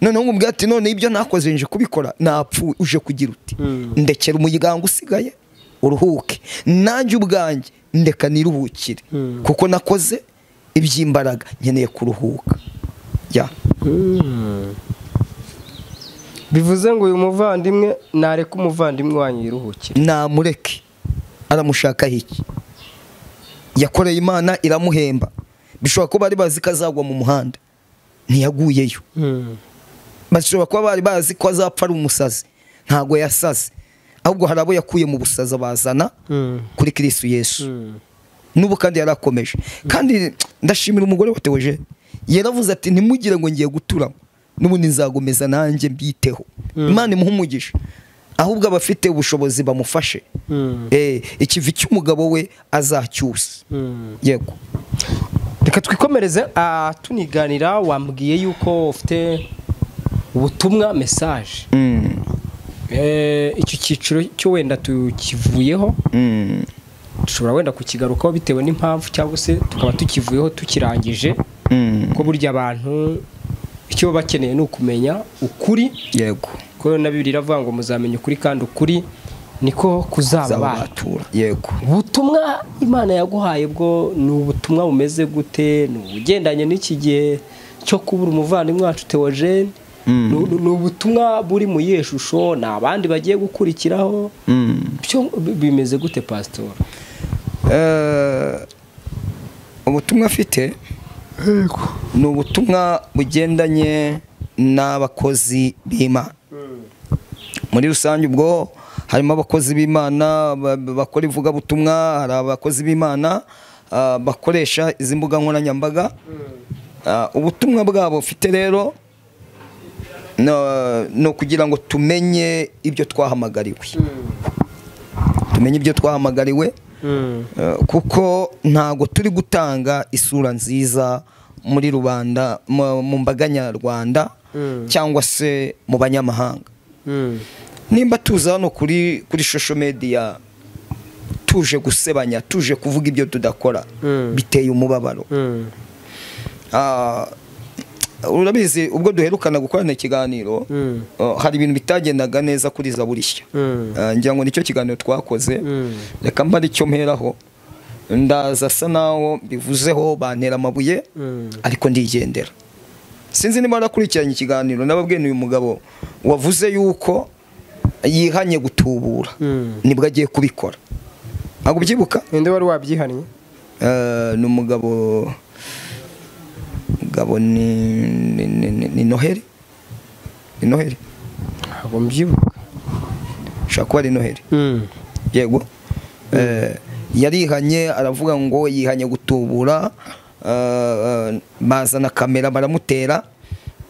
none ngumbwira ati none ibyo nakoze nje kubikora napfuye, uje kugira uti ndekera umuryango usigaye uruhuke, nanjye ubwanjye ndeka niruhukire, kuko nakoze iby'imbaraga, nkeneye kuruhuka. Ya bivuze ngo uyu muvandimwe nareka umuvandimwe wanyu yiruhukire? Namureke, aramushakaho iki? Yakoreye Imana iramuhemba. Bishobora kuba bari bazi ko azagwa mu muhanda, ntiyaguyeyo. Bashobora kuba bari bazi ko azapfa ari umusazi, ntago yasaze, ahubwo hari abo yakuye mu busaza bazana kuri Kristo Yesu. N'ubu kandi yarakomeje. Kandi ndashimira umugore wa Theogene, yaravuze ati ntimugire ngo ngiye guturamo, n'ubundi nzagomeza nanjye mbiteho. Imana imuha umugisha, ahubwo abafite ubushobozi bamufashe, ikivi cy'umugabo we azacyusa. Yego, reka twikomereze tuniganira. Wambwiye yuko ufite ubutumwa, message. Icyo cyiciro cyo wenda tukivuyeho, dushobora wenda kukigarukaho bitewe n'impamvu, cyangwa se tukaba tukivuyeho tukirangije. Ko burya abantu icyo bakeneye ni ukumenya ukuri. Yego, ko na Bibiliya iravuga ngo muzamenye ukuri, kandi ukuri niko kuzababatura. Yego, ubutumwa Imana yaguhaye bwo ni ubutumwa bumeze gute? Ni ubugendanye n'iki gihe cyo kubura umuvandimwe wacu Theogene? Ni ubutumwa buri mu yeshusho, ni abandi bagiye gukurikiraho? Byo bimeze gute pastor? Ubutumwa afite ni ubutumwa bugendanye n'abakozi b'Imana. Muri rusange ubwo harimo abakozi b'Imana bakora ivugabutumwa, hari abakozi b'Imana bakoresha izi mbuga nkoranyambaga. Ubutumwa bwabo bufite rero no kugira ngo tumenye ibyo twahamagariwe, tumenye ibyo twahamagariwe, kuko ntago turi gutanga isura nziza muri rubanda, mu mbaga nyarwanda cyangwa se mu banyamahanga. Nimba tuza hano kuri social media tuje gusebanya, tuje kuvuga ibyo tudakora, biteye umubabaro. Urabizi ubwo duherukana gukorana ikiganiro, hari ibintu bitagendaga neza kuri Zaburishya. Ngira ngo nicyo kiganiro twakoze, reka mba aricyo mperaho, ndaza asa naho bivuzeho, bantera amabuye, ariko ndigendera. Sinzi niba nakurikiranye ikiganiro, nababwiye uyu mugabo wavuze yuko yihanye gutubura, nibwo agiye kubikora. Ntabwo ubyibuka? Ninde wari wabyihaniye? Ni umugabo ni Noheli. Ni Noheli? Ntabwo mbyibuka. Ushaka kuba ari Noheli? Yego. Yarihanye, aravuga ngo yihanye gutubura, bazana kamera baramutera.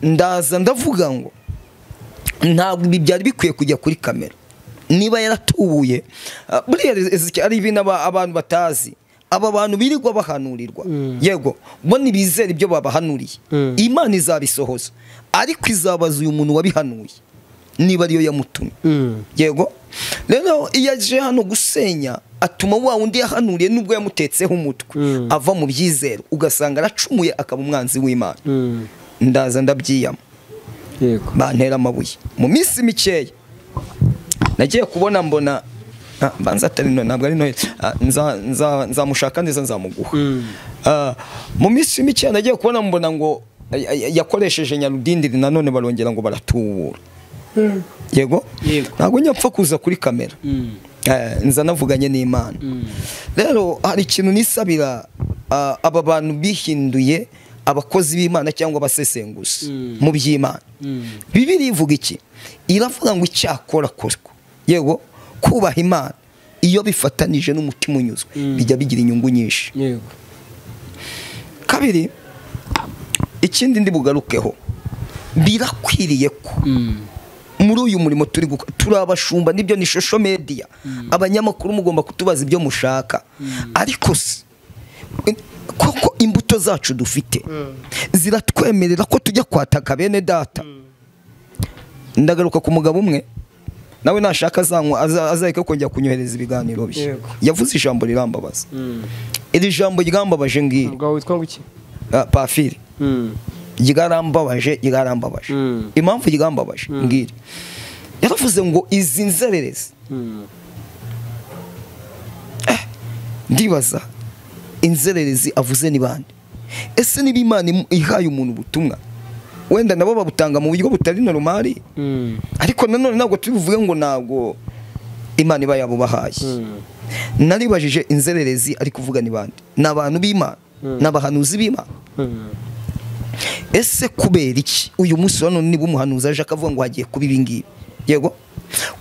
Ndaza ndavuga ngo ntabwo byari bikwiye kujya kuri kamera. Niba yaratubuye, buriya ari ibintu abantu batazi. Aba bantu birirwa bahanurirwa, yego, bo nibizera ibyo babahanuriye, Imana izabisohoza, ariko izabaza uyu muntu wabihanuye. niba ariyo yamutumye yego rero iyo aje hano gusenya atuma wa wundi yahanuriye nubwo yamutetseho umutwe ava mu byizero ugasanga aracumuye akaba umwanzi w'Imana ndaza ndabyiyama yego bantera amabuye mu minsi mikeya nagiye kubona mbona banza atari no ntabwo ari no nzamushaka neza nzamuguha mu minsi mikeya nagiye kubona mbona ngo yakoresheje nyarudindiri nanone barongera ngo baratubura yego ntabwo nyapfa kuza kuri kamera nza navuganye n'Imana rero hari ikintu nisabira aba bantu bihinduye abakozi b'Imana cyangwa abasesenguzi mu by'Imana Bibiliya ivuga iki iravuga ngo icyakora korwa yego kubaha Imana iyo bifatanije n'umutima unyuzwe bijya bigira inyungu nyinshi yego kabiri ikindi ndi bugarukeho birakwiriye ko muri uyu murimo turi abashumba nibyo ni social media abanyamakuru mugomba kutubaza ibyo mushaka ariko koko imbuto zacu dufite ziratwemerera ko tujya kwataka bene data ndagaruka ku mugabo umwe nawe nashaka azaheka kongera kunyohereza ibiganiro bye yavuze ijambo rirambabaza iri jambo ryambabaje ngiri umugabo witwa ngo iki Pafiri yigarambabaje impamvu yigambabaje ngiri yaravuze ngo izi nzererezi ndibaza inzererezi avuze ni bande ese niba Imana ihaye umuntu ubutumwa wenda nabo babutanga mu buryo butari normal ariko nanone ntabwo tubivuge ngo ntabwo Imana iba yabubahaye naribajije inzererezi ari kuvuga ni bande n'abantu b'Imana n'abahanuzi b'Imana ese kubera iki uyu munsi none niba umuhanuzi aje akavuga ngo hagiye kuba ibi ngibi yego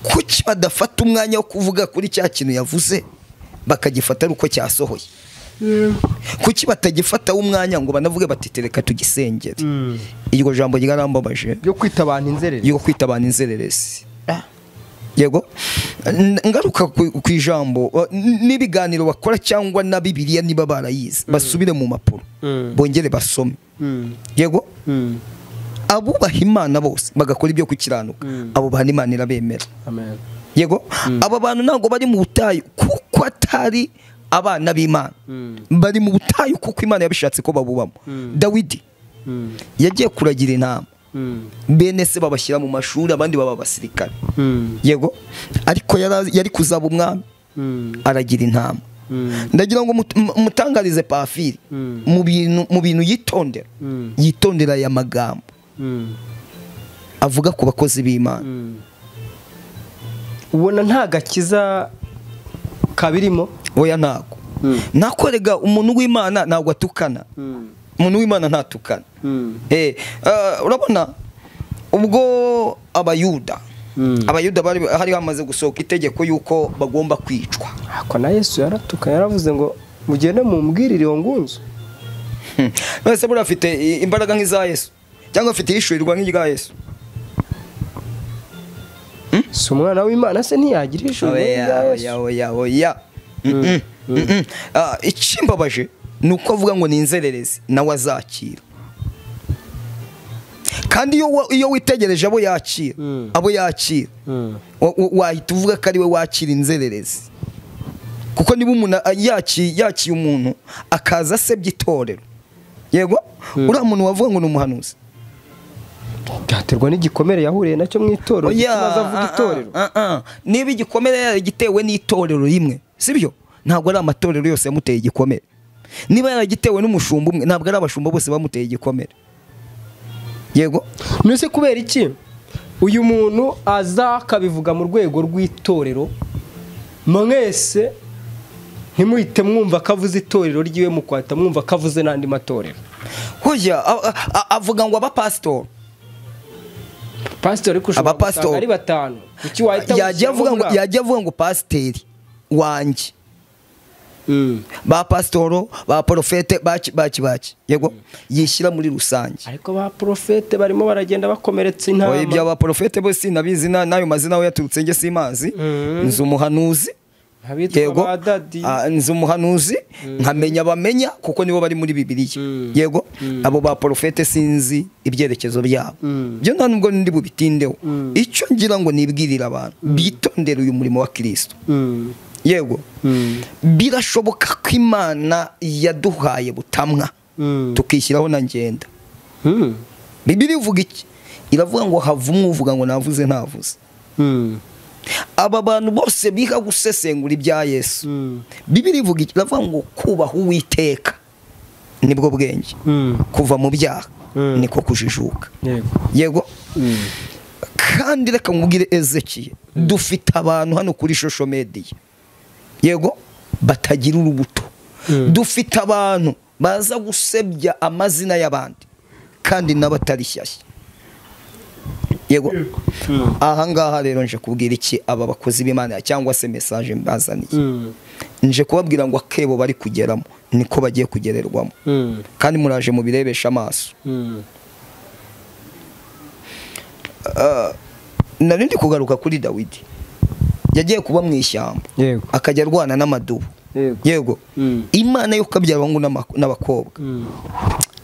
kuki badafata umwanya wo kuvuga kuri cya kintu yavuze bakagifata uko cyasohoye kuki batagifata umwanya ngo banavuge bati tereka tugisengere iryo jambo ryarambabaje yo kwita abantu inzererezi yego ngaruka ku ijambo n'ibiganiro bakora cyangwa na Bibiliya niba barayize basubire mu mapuro bongere basome yego abubaha Imana bose bagakora ibyo kukiranuka abo bahana Imana irabemera amen yego aba bantu ntabwo bari mu butayu kuko atari abana b'Imana bari mu butayu kuko Imana yabishatse ko babubamo Dawidi yagiye kuragira intama bene se babashyira mu mashuri abandi baba basirikare yego ariko yari kuzaba umwami aragira intama ndagira ngo mutangarize Pafiri mu bintu yitondera aya magambo avuga ku bakozi b'Imana ubona nta gakiza kabirimo oya ntago nakorega umuntu w'Imana ntabwo atukana umuntu w'Imana ntatukana urabona ubwo abayuda bari hari hamaze gusohoka itegeko yuko bagomba kwicwa ako na Yesu yaratukanye yaravuze ngo mugende mumbwirire iyo ngunzu none buri afite imbaraga nk'iza Yesu cyangwa afite ishurirwa nk'irya Yesu si umwana w'Imana se ntiyagira ishurirwa nk'irya Yesu ikimbabaje ni uko avuga ngo ni inzererezi nawe azakira kandi iyo witegereje abo yakira wahita uvuga ko ari we wakira inzererezi kuko niba umuntu yakiye umuntu akaza asebya itorero yego uriya muntu wavuga ngo ni umuhanuzi byaterwa n'igikomere yahuriye nacyo mu itorero gituma avuga itorero niba igikomere yaragitewe n'itorero rimwe sibyo ntabwo ari amatorero yose yamuteye igikomere niba yaragitewe n'umushumba umwe ntabwo ari abashumba bose bamuteye igikomere yego nese kubera iki uyu muntu aza akabivuga mu rwego rw'itorero mwese ntimuhite mwumva ko avuze itorero ryiwe mukwata mwumva ko avuze n'andi matorero hoya avuga ngo abapasitori pastor ariko ari batanu kuki wahita yajya avuga ngo pasiteri wanjye ba pasitoro ba porofete baki yego yishyira muri rusange ariko ba porofete barimo baragenda bakomeretsa intama ibyo ba porofete bose nabizi nayo mazina we yaturutse nge simazi nzi umuhanuzi Abitwa ba dadi. nzi umuhanuzi nkamenya abamenya kuko nibo bari muri Bibiliya yego abo ba profete sinzi ibyerekezo byabo byo nta nubwo ndi bubitindeho icyo ngira ngo nibwirira abantu bitondera uyu murimo wa Kristo yego birashoboka ko Imana yaduhaye butamwa tukishyiraho na ngenda Bibiliya ivuga iki iravuga ngo havumwe uvuga ngo navuze ntavuze aba bantu bose biga gusesengura ibya Yesu Bibiliya ivuga iki iravuga ngo kubaha Uwiteka nibwo bwenge kuva mu byaha niko kujijuka yego kandi reka nkubwire Ezechiel dufite abantu hano kuri social media yego batagira urubuto dufite abantu baza gusebya amazina y'abandi kandi n'abatari shyashya yego aha ngaha rero nje kubwira iki aba bakozi b'Imana cyangwa se message mbazaniye nje kubabwira ngo akebo bari kugeramo niko bagiye kugererwamo kandi muraje mu birebesha amaso narindi kugaruka kuri Dawidi yagiye kuba mu ishyamba akajya arwana n'amadubu yego Imana yo kabyara abahungu n'abakobwa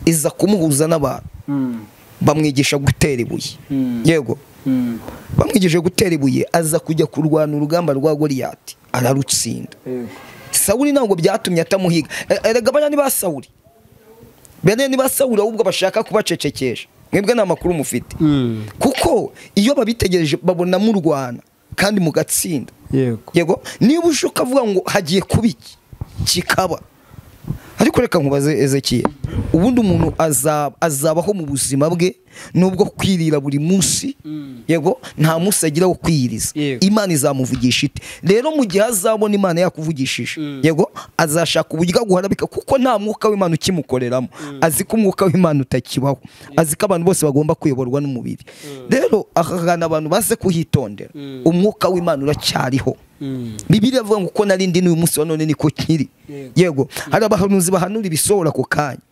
iza kumuhuza n'abantu bamwigisha gutera ibuye yego bamwigije gutera ibuye aza kujya kurwana urugamba rwa Goliyati ararutsinda Sawuli ntabwo byatumye atamuhiga erega banya ni ba Sawuli bene ni ba Sawuli ahubwo bashaka kubacecekesha mwebwe nta makuru mufite kuko iyo babitegereje babona mu Rwanda kandi mugatsinda yego niba ushuka avuga ngo hagiye kubiki kikaba ariko reka nkubaze Ezechiel ubundi umuntu azabaho mu buzima bwe nubwo kwirira buri munsi yego nta munsi agira wo kwiyiriza Imana izamuvugisha ite rero mu gihe azabona Imana yakuvugishije yego azashaka uburyo guharabika kuko nta mwuka w'Imana ukimukoreramo azi ko umwuka w'Imana utakibaho azi ko abantu bose bagomba kuyoborwa n'umubiri rero akagana abantu baze kuhitondera umwuka w'Imana uracyariho Bibiliya ivuga ngo ko narindi n'uyu munsi wa none niko kiri yego hari abahanuzi bahanura ibisohora ku kanya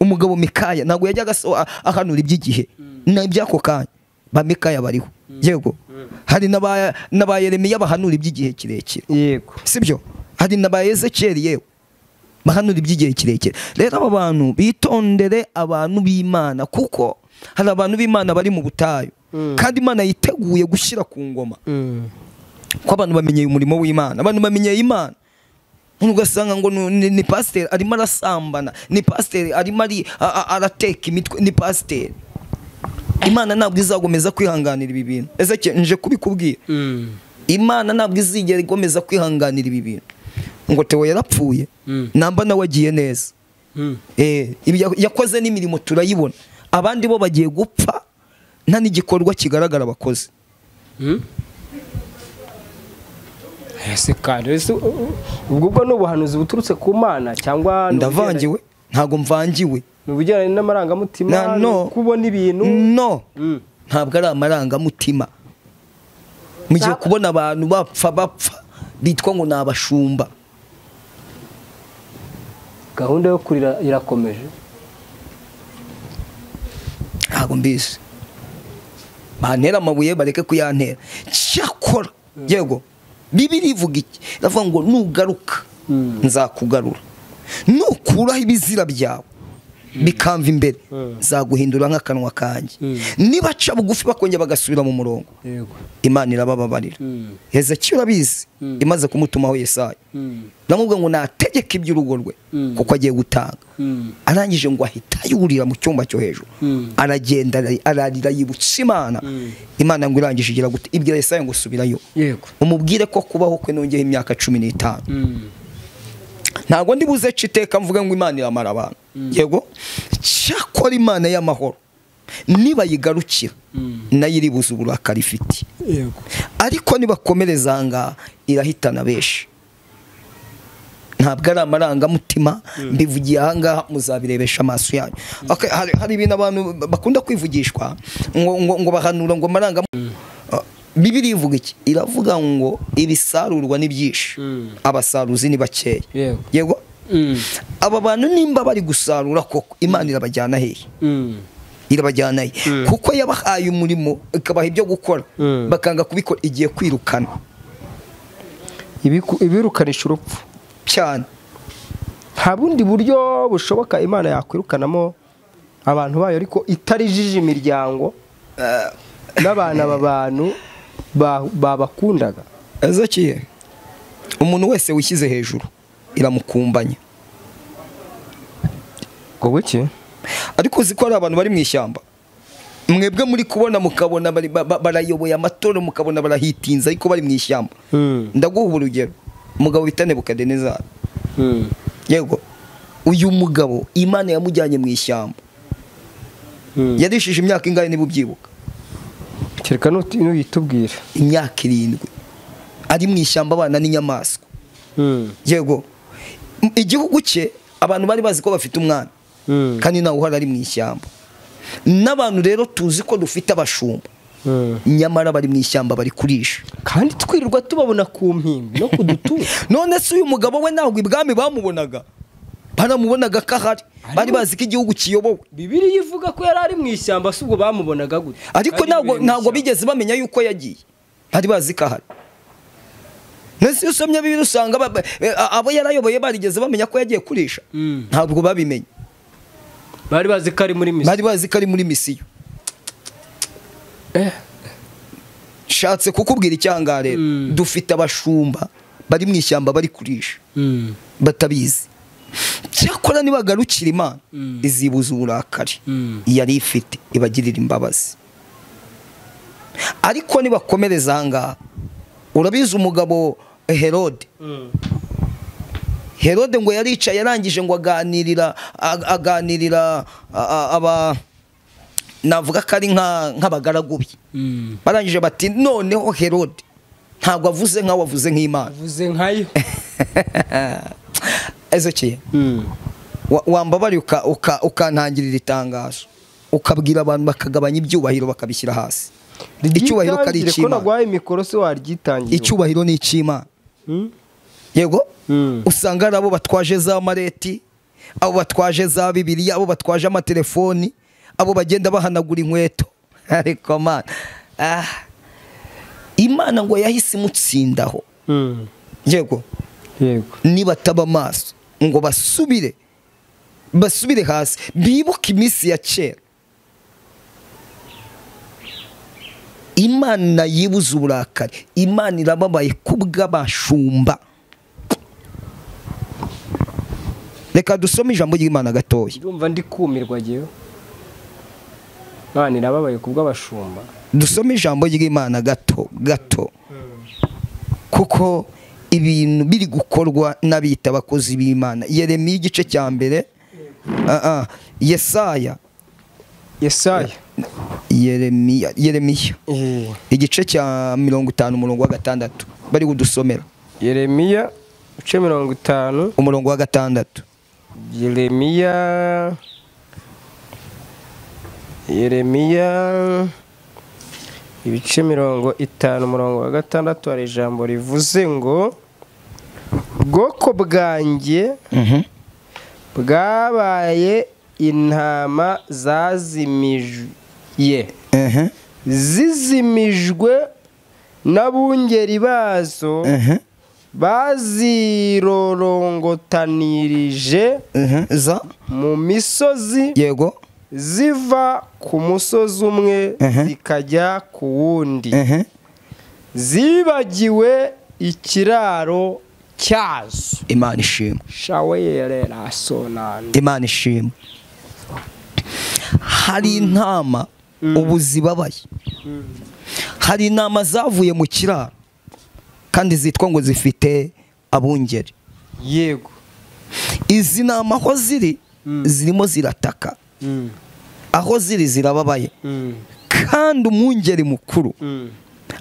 umugabo Mikaya ntabwo yajyaga ahanura iby'igihe n'ibyako kanya ba Mikaya bariho yego hari n'aba Yeremiya bahanura iby'igihe kirekire yego sibyo hari n'aba Ezechiel yewe bahanura iby'igihe kirekire rero aba bantu bitondere abantu b'Imana kuko hari abantu b'Imana bari mu butayu kandi Imana yiteguye gushyira ku ngoma ko abantu bamenyeye umurimo w'Imana abantu bamenyeye Imana ugasanga ngo ni pasteur arimo arasambana ni pasteur arimo arateka imitwe ni pasteur Imana ntabwo izagomeza kwihanganira ibi bintu Ezechiel nje kubikubwira Imana ntabwo izigera igomeza kwihanganira ibi bintu ngo Theo yarapfuye namba nawe agiye neza yakoze n'imirimo turayibona abandi bo bagiye gupfa nta n'igikorwa kigaragara bakoze ese kandi ubwo n'ubuhanuzi buturutse ku Mana cyangwa ndavangiwe ntago mvangiwe n'ubujyanye n'amarangamutima kubona ibintu ntabwo ari amarangamutima mugiye kubona abantu bapfa bitwa ngo nabashumba gahunda yo kurira irakomeje ntago mbizi bantera amabuye bareke kuyantera cyakora yego Bibiliya ivuga iki iravuga ngo nugaruka nzakugarura nukuraho ibizira byawe bikamva imbere zaguhindura nk'akanwa kanjye nibaca bugufi bakongera bagasubira mu murongo Imana irabababarira Ezechiel urabizi imaze kumutumaho Yesaya namubwira ngo nategeke iby'urugo rwe kuko agiye gutanga arangije ngo ahita yurira mu cyumba cyo hejuru aragenda ararira yibutsa Imana ngo irangije igira gute ibwira Yesaya ngo subirayo umubwire ko kubaho kwe nongeho imyaka 15 ntago ndi buze citeka mvuga ngo Imana iramara abantu yego cyakora Imana y'amahoro niba yigarukira nayo iribuza uburakari ifite yego ariko nibakomereza nga irahitana beshi ntabwo ari amarangamutima mbivugiye aha ngaha muzabirebesha amaso yanyu hari ibintu abantu bakunda kwivugishwa ngo bahanura ngo amarangamutima Bibiliya ivuga iki iravuga ngo ibisarurwa n'ibyinshi abasaruzi ni bakeya yego aba bantu nimba bari gusarura koko Imana irabajyana hehe irabajyana he kuko yabahaye umurimo ikabaha ibyo gukora bakanga kubikora igiye kwirukana ibirukanisha urupfu cyane. nta bundi buryo bushoboka Imana yakwirukanamo abantu bayo ariko itarijije imiryango n'abana b'abantu babakundaga. Ezechiel, umuntu wese wishyize hejuru iramukumbanya. ngo buke ariko uzi ko ari abantu bari mu ishyamba, mwebwe muri kubona mukabona barayoboye amatoro, mukabona barahitinza ariko bari mu ishyamba. Ndaguha urugero, umugabo bita Nebukadinezari. Yego, uyu mugabo Imana yamujyanye mu ishyamba, yarishije imyaka ingahe niba ubyibuka? kereka n'uyitubwira. Imyaka 7 ari mu ishyamba abana n'inyamaswa. Yego, igihugu cye abantu bari bazi ko bafite umwana, kandi nawe uhora ari mu ishyamba. N'abantu rero tuzi ko dufite abashumba, nyamara bari mu ishyamba bari kurisha, kandi twirirwa tubabona ku mpimbi no kudutura. None se uyu mugabo we ntabwo ibwami bamubonaga, baramubonaga ko ahari, bari bazi ko igihugu kiyobowe. Bibiliya ivuga ko yari ari mu ishyamba, si ubwo bamubonaga gute? Ariko ntabwo bigeze bamenya yuko yagiye, bari bazi ko ahari. Nese usomye Bibiliya usanga abo yarayoboye barigeze bamenya ko yagiye kurisha? Ntabwo babimenye. Bari bazi ko ari muri misiyo. Bari bazi ko ari muri misiyo. Shatse kukubwira icyanga rero, dufite abashumba bari mu ishyamba bari kurisha, batabizi. Cyakora nibagarukira Imana izibuza uburakari yari ifite, ibagirira imbabazi. Ariko nibakomereza ahangaha, urabizi umugabo Herode. Herode ngo yaricaye yarangije ngo aganirira navuga ko ari nk'abagaragu be. Barangije bati noneho Herode ntabwo avuze nkaho wavuze nk'Imana, avuze nkayo. Ezechiel, wambabari ukantangirira itangazo, ukabwira abantu bakagabanya ibyubahiro bakabishyira hasi. Icyubahiro kari icy'Imana. Icyubahiro ni icy'Imana. Yego, usanga ari abo batwaje za mareti, abo batwaje za Bibiliya, abo batwaje amatelefoni, abo bagenda bahanagura inkweto. Ariko man, Imana ngo yahise imutsindaho. Yego, nibataba amaso ngo basubire hasi, bibuke iminsi ya kera. Imana yibuza uburakari, Imana irababaye kubw'abashumba. Reka dusome ijambo ry'Imana gatoya. Ndumva ndi kumirwa giyo. Imana irababaye kubw'abashumba. Dusome ijambo ry'Imana gato. Kuko ibintu biri gukorwa n'abita abakozi b'Imana. Yeremiya igice cya mbere, Yesaya. Yeremiya igice cya 50 umurongo wa 6 bari kudusomera. Yeremiya igice 50 umurongo wa 6. Yeremiya ibice 50 umurongo wa 6 hari ijambo rivuze ngo bwoko bwanjye bwabaye intama zazimijwe, zizimijwe n'abungeri bazo, bazirorongotanirije mu misozi. Yego, ziva ku musozi umwe zikajya ku wundi, zibagiwe ikiraro cyazo. Imana ishimwe. Shawera sonande. Imana ishimwe. Hari intama ubu zibabaye, hari intama zavuye mu kiraro kandi zitwa ngo zifite abungeri. Yego, izi ntama aho ziri zirimo zirataka, aho ziri zirababaye, kandi umwungeri mukuru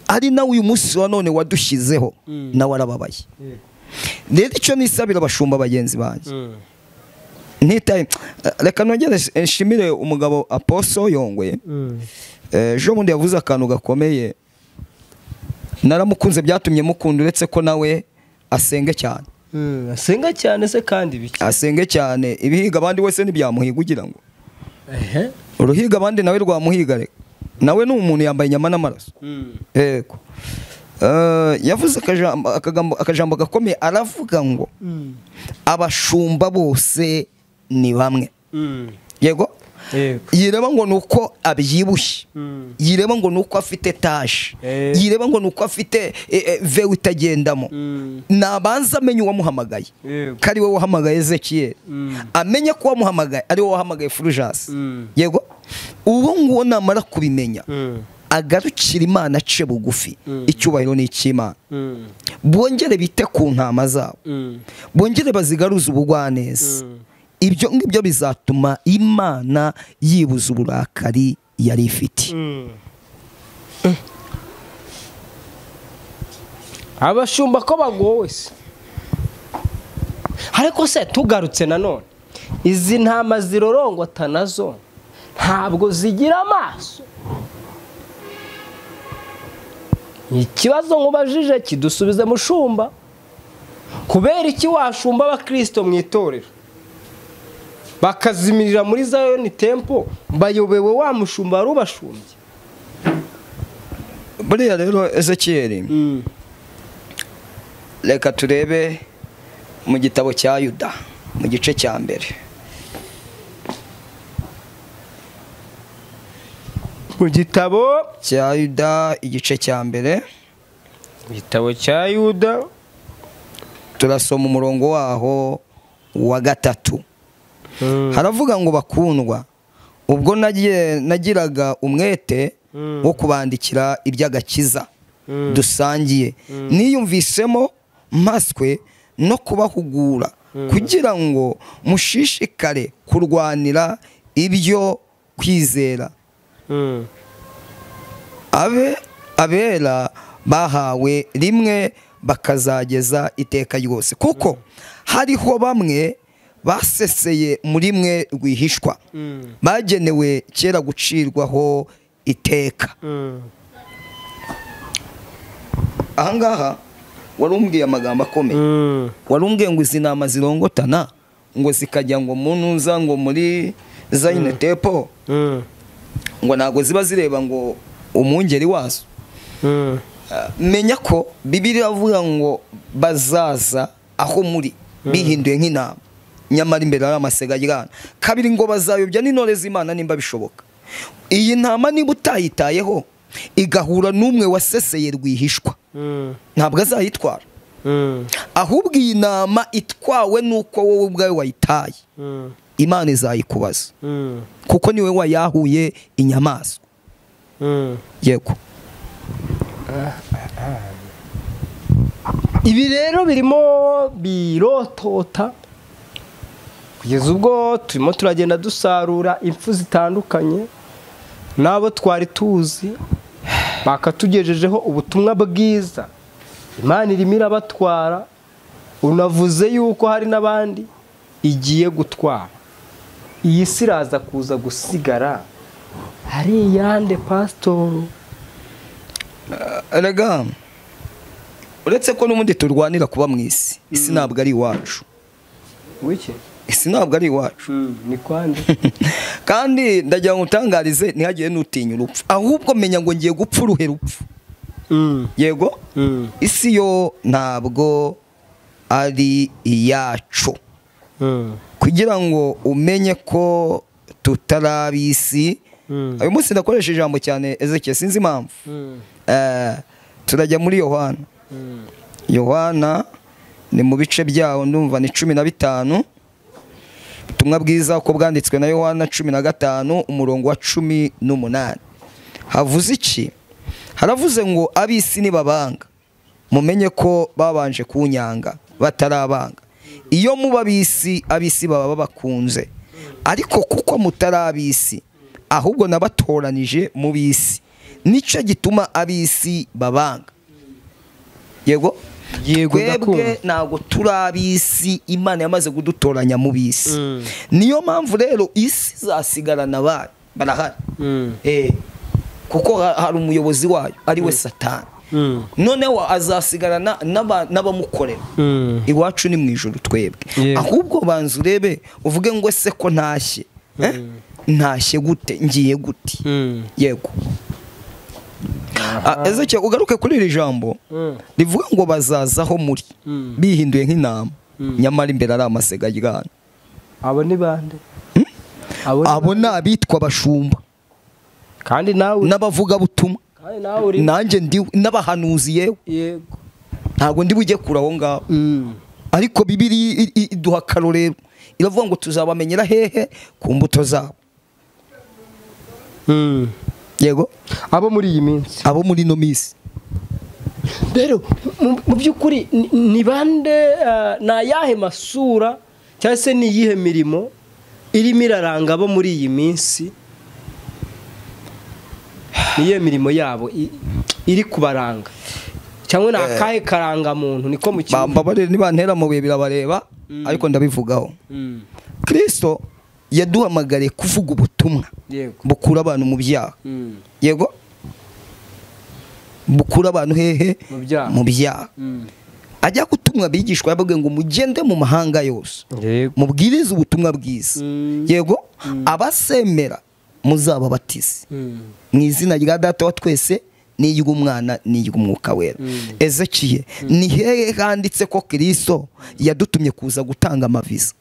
ari nawe uyu munsi wa none wadushyizeho nawe arababaye. Rero icyo nisabira abashumba bagenzi banjye, reka nongere nshimire umugabo Aposo Yongwe. Ejo bundi yavuze akantu gakomeye, naramukunze byatumye mukunda, uretse ko nawe asenge cyane. Asenga cyane se kandi biki? Asenge cyane, ibihiga abandi wese ntibyamuhiga ugira ngo. uruhiga abandi nawe rwamuhiga, reka nawe ni umuntu yambaye inyama n'amaraso. Yego, yavuze akajambo gakomeye, aravuga ngo abashumba bose ni bamwe. Yego, yireba ngo nuko abyibushye, yireba ngo nuko afite taje, yireba ngo nuko afite vewe itagendamo, nabanza amenye uwamuhamagaye kari we wahamagaye Ezechiel, amenye ko wamuhamagaye ari we wahamagaye Fulgence. Yego, uwo nguwo namara kubimenya agarukira Imana ace bugufi, icyubahiro ni icy'Imana. Bongere bite ku ntama zabo, bongere bazigaruza ubugwaneza. Ibyo ngibyo bizatuma Imana yibuza uburakari yari ifite. Abashumba ko bagowe se, ariko se tugarutse nanone, izi ntama zirorongota nazo ntabwo zigira amaso. Ikibazo nkubajije kidusubize mushumba, kubera iki washumba abakristo mu itorero bakazimirira muri Zion Temple bayobewe wa mushumba wari ubashumbye? Buriya rero Ezechiel, reka turebe mu gitabo cya Yuda mu gice cya mbere. Mu gitabo cya Yuda igice cya mbere, igitabo cya Yuda turasoma umurongo waho wa 3. Haravuga ngo bakundwa, ubwo nagiraga umwete wo kubandikira iby'agakiza dusangiye, niyumvisemo mpaswe no kubahugura kugira ngo mushishikare kurwanira ibyo kwizera abera bahawe rimwe bakazageza iteka ryose. Kuko hariho bamwe baseseye muri mwe rwihishwa, bagenewe kera gucirwaho iteka. Ahangaha warumbwiye amagambo akomeye, warumbwiye ngo izi ntama zirongotana ngo zikajya ngo munuza ngo muri Zion Temple, ngo ntago ziba zireba ngo umwungeri wazo. Menya ko Bibiliya avuga ngo bazaza aho muri bihinduye nk'intama, nyamara imbere ari amasega y'Imana. Kabiri ngo bazayobya n'intore z'Imana nimba bishoboka. Iyi ntama niba utayitayeho igahura n'umwe waseseye rwihishwa, ntabwo azayitwara. Ahubwo iyi ntama itwawe nuko wowe ubwawe wayitaye, Imana izayikubaza, kuko niwe wayahuye inyamaswa. Yego, ibi rero birimo birotota kugeza ubwo turimo turagenda dusarura impfu zitandukanye, n'abo twari tuzi bakatugejejeho ubutumwa bwiza. Imana irimo irabatwara, unavuze yuko hari n'abandi igiye gutwara. Iyi si iraza kuza gusigara hari iyande pastor. Erega uretse ko n'umundi turwanira kuba mu isi, isi ntabwo ari iwacu. Wiki? Isi ntabwo ari iwacu. Ni kwande? Kandi ndagira ngo utangarize ntihagire n'utinya urupfu, ahubwo menya ngo ngiye gupfa uruhe rupfu. Yego, isi yo ntabwo ari iyacu. Kugira ngo umenye ko tutarabisi, uyu munsi ndakoresha ijambo cyane Ezechiel, sinzi impamvu. Turajya muri Yohana. Yohana ni mu bice byaho ndumva ni 15. Ubutumwa bwiza uko bwanditswe na Yohana 15 umurongo wa 18. Havuze iki? Haravuze ngo abisi nibabanga mumenye ko babanje kunyanga batarabanga. Iyo muba abisi baba bakunze, ariko kuko mutarabisi ahubwo nabatoranije mu bisi, nico gituma abisi babanga. Yego, twebwe ntago turabisi, Imana yamaze kudutoranya mu bisi. Niyo mpamvu rero isi zasigarana barahari. Kuko hari umuyobozi wayo ari we Satani. Noneho azasigarana n'abamukorera. Iwacu ni mu ijuru twebwe. Ahubwo banza urebe uvuge ngo ese ko ntashye, ntashye gute, ngiye gute. Yego, Ezechiel ugaruke kuri iri jambo rivuga ngo bazazaho muri bihinduye nk'intama nyamara imbere ari amasega y'igana. abo ni bande? Abo ni abitwa abashumba kandi nawe n'abavuga butumwa nanjye ndi n'abahanuzi yewe yego ntabwo ndi bujye kure aho ngaho. Ariko Bibiliya iduha akarorero iravuga ngo tuzabamenyera hehe ku mbuto zabo. Yego abo muri iyi minsi, abo muri no minsi rero mu by'ukuri ni bande? Na yahe masura cyangwa se ni iyihe mirimo irimo iraranga abo muri iyi minsi? Niye mirimo yabo iri kubaranga cyangwa nakahe karanga muntu niko mu kibuga? Bambabarire niba ntera mu bihe birabareba ariko ndabivugaho. Kristo yaduhamagariye kuvuga ubutumwa bukura abantu mu byaha. Yego bukura abantu hehe mu byaha. Ajya gutumwa bigishwa yavuga ngo mugende mu mahanga yose mubwirize ubutumwa bwiza. Yego abasemera muzababatize mu izina rya Data wa twese n'iy'umwana n'iy'umwuka wera. Ezechiel ni hehe handitse ko Kristo yadutumye kuza gutanga amaviza?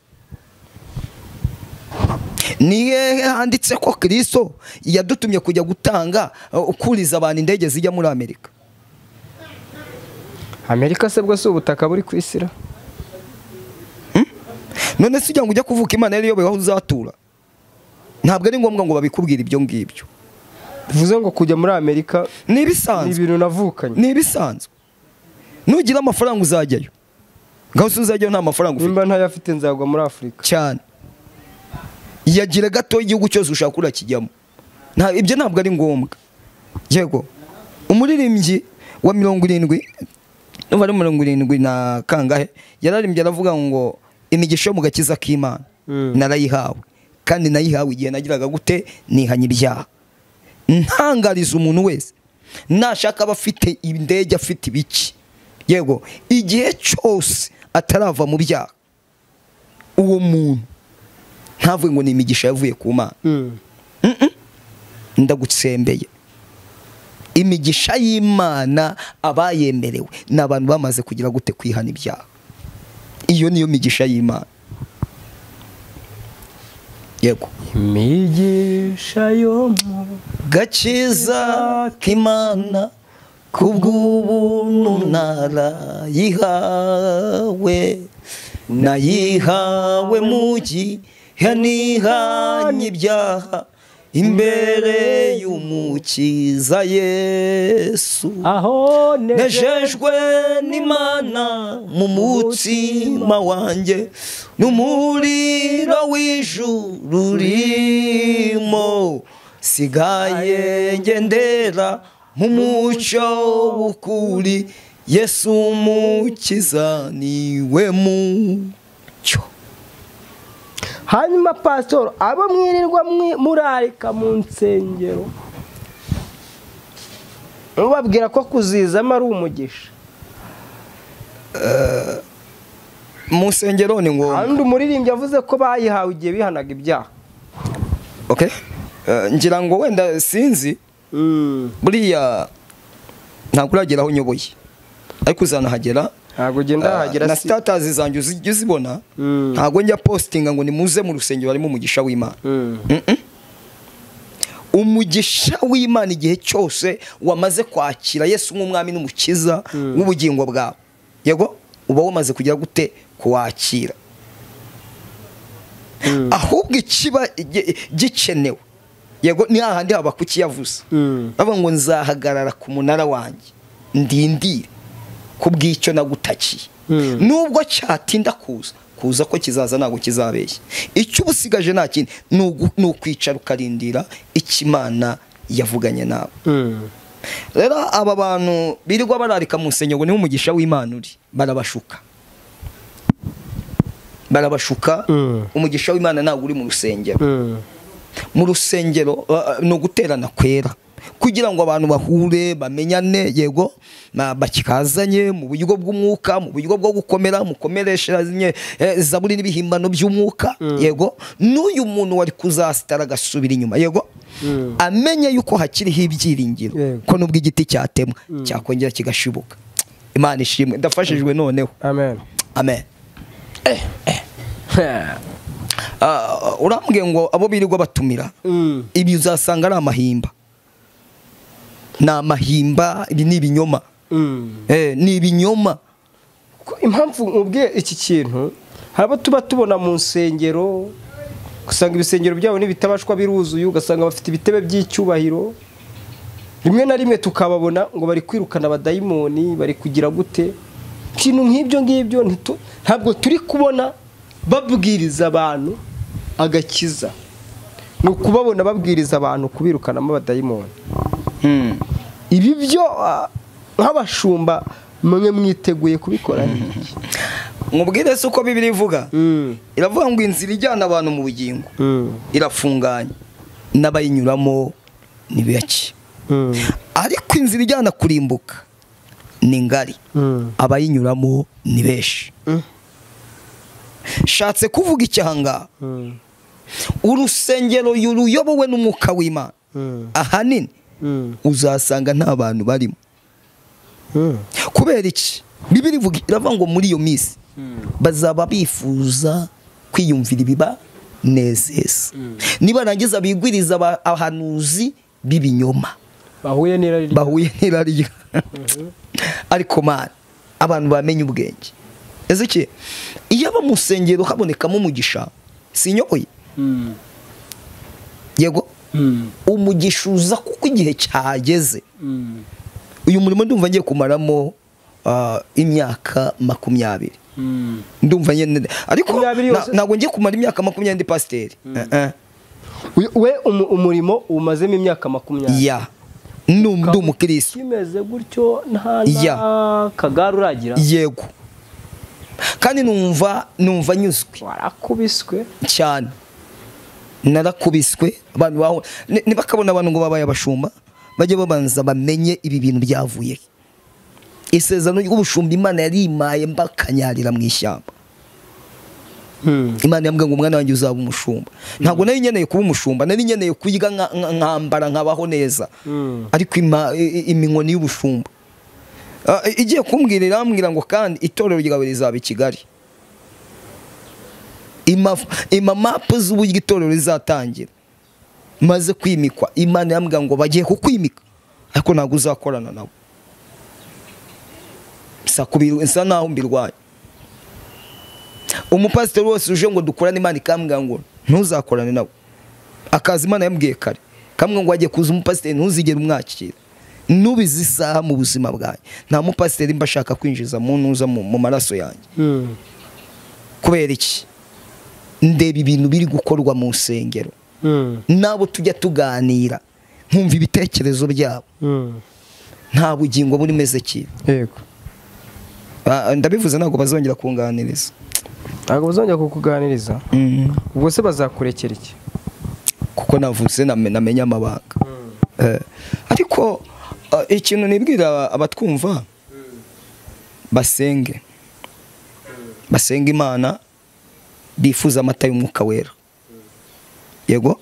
Ni hehe handitse ko Kristo yadutumye kujya gutanga ukuriza abantu indege zijya muri Amerika? Amerika se bwo ubutaka buri ku isi ra? None se ujya ngo ujya kuvuka Imana yari yobeho uzatura? Ntabwo ari ngombwa ngo babikubwire ibyo ngibyo. Bivuze ngo kujya muri Amerika ni bisanzwe, ni ibintu navukanye, ni bisanzwe. Nugira amafaranga uzajyayo, ngaho uzajyayo nta mafaranga ufite. Nimba ntayafite nzagwa muri Afrika cyane. Yagira gato igihugu cyose ushaka urakijyamo. Ibyo ntabwo ari ngombwa. Yego umuririmbyi wa 70 n'abari 70 na kangahe yararimbye aravuga ngo imigisha mu gakiza k'Imana narayihawe kandi nayihawe igihe nagiraga gute nihanye ibyaha. Ntangariza umuntu wese nashaka abafite indege afite ibiki. Yego igihe cyose atarava mu byaha uwo muntu ntavuye ngo ni imigisha yavuye ku Mana. Ndagutsembeye imigisha y'Imana abayemerewe n'abantu bamaze kugira gute kwihana ibyaha. Iyo niyo migisha y'Imana. Yego imigisha yo mu gakiza k'Imana kubw'ubuntu narayihawe nayihawe mu gihe nihanye ibyaha imbere y'umukiza Yesu. Aho nejejwe n'Imana mu mutima wanjye n'umuriro w'ijuru rurimo sigaye ngendera mu mucyo w'ukuri Yesu umukiza niwe mucyo. Hanyuma pastor abo mwirirwa murarika mu nsengero ubabwira ko kuzizamo ari umugisha? Mu nsengero ni ngo kandi umuririmbyi avuze ko bayihawe igihe bihanaga ibyaha. Okay ngira ngo wenda sinzi buriya ntabwo uragera aho nyoboye ariko uzanahagera. Ntabwo ugenda hagera na status zanjye uzibona. Ntabwo njya postinga ngo nimuze mu rusengero harimo umugisha w'Imana. Umugisha w'Imana igihe cyose wamaze kwakira Yesu nk'umwami n'umukiza w'ubugingo bwawe. Yego uba wamaze kugira gute kuwakira. Ahubwo ikiba gikenewe yego ni hahandi haba kukiyavuza. Baba ngo nzahagarara ku munara wanjye ndindire kubw'icyo nagutakiye. Nubwo cyatinda kuza ko kizaza ntabwo kizabeshya. Icyo ubusigaje nta kindi ni ukwicara ukarindira ikimana yavuganye nawe. Rero aba bantu birirwa bararika mu nsengero niho umugisha w'Imana uri barabashuka. Umugisha w'Imana ntabwo uri mu rusengero. Mu rusengero no guterana kwera kugira ngo abantu bahure bamenyane, yego bakikazanye mu buryo bw'umwuka, mu buryo bwo gukomera, mukomeresheranye zaburi n'ibihimbano by'umwuka, yego n'uyu muntu wari kuzasitara agasubira inyuma, yego amenye yuko hakiriho ibyiringiro, ko nubwo igiti cyatemwa cyakongera kigashibuka. Imana ishimwe, ndafashijwe noneho. Amen. Amen. Urambwiye ngo abo birirwa batumira ibi uzasanga ari amahimba, ni amahimba, ibi ni ibinyoma, ni ibinyoma. Impamvu ubwiye iki kintu, harabo tuba tubona mu nsengero, usanga ibisengero byabo n'ibitabashwa biruzuye, ugasanga bafite ibitebe by'icyubahiro, rimwe na rimwe tukababona ngo bari kwirukana abadayimoni, bari kugira gute. Ikintu nk'ibyo ngibyo ntabwo turi kubona babwiriza abantu agakiza, ni ukubabona babwiriza abantu kubirukanamo abadayimoni. Ibi byo nk'abashumba mwe mwiteguye kubikora iki? Mubwire se uko Bibiliya ivuga, iravuga ngo inzira ijyana abantu mu bugingo irafunganye, n'abayinyuramo ni bake, ariko inzira ijyana kurimbuka ni ngari, abayinyuramo ni benshi. Shatse kuvuga icyanga, urusengero ruyobowe n'umwuka w'Imana ahanini uzasanga nta bantu barimo. Kubera iki? Bibiliya iravuga ngo muri iyo minsi bazaba bifuza kwiyumvira ibiba nezeza, nibarangiza bigwiriza abahanuzi b'ibinyoma bahuye n'irari. Ariko mana, abantu bamenye ubwenge. Ezechiel, iyo aba mu nsengero habonekamo umugisha, sinyoboye, yego umugisha uza kuko igihe cyageze. Uyu murimo ndumva ngiye kumaramo imyaka 20. Ndumva nyene, ariko ntabwo ngiye kumara imyaka 20 ndi pasiteri. We umurimo umazemo imyaka 20. Ya ndi umukristo. Kimeze gutyo nta kagara uragira. Yego. Kandi numva nyuzwe. Warakubiswe cyane. Narakubiswe, abantu baho nibakabona abantu ngo babaye abashumba, bajye babanza bamenye ibi bintu byavuye. Isezerano ry'ubushumba Imana yarimaye mbakanyarira mu ishyamba. Imana yambwiye ngo umwana wanjye uzaba umushumba. Ntabwo nari nkeneye kuba umushumba, nari nkeneye kuyiga nkambara nkabaho neza, ariko iminkoni y'ubushumba igiye kumbwira, irambwira ngo kandi itorero ryawe rizaba i Kigali. Imamapu z'uburyo itorero rizatangira maze kwimikwa, Imana yambwiye ngo bagiye kukwimika, ariko ntabwo uzakorana nabo. Nsa naho mbirwaye. Umupasiteri wose uje ngo dukorane, Imana ikambwira ngo ntuzakorane nabo. Akazi Imana yambwiye kare, kamwe ngo agiye kuza umupasiteri ntuzigere umwakira. Nubizi isaha mu buzima bwawe, nta mupasiteri mba shaka kwinjiza mu ntuza mu maraso yanjye. Kubera iki? Ndeba ibintu biri gukorwa mu nsengero, nabo tujya tuganira nkumva ibitekerezo byabo, nta bugingo buri meze ki. Yego. Ndabivuze ntabwo bazongera kunganiriza. Ntabwo bazongera kukuganiriza. Ubwo se bazakurekera iki? Kuko navuze namenye amabanga. Ariko ikintu nibwira abatwumva, basenge Imana, bifuza amata y'umwuka wera, yego,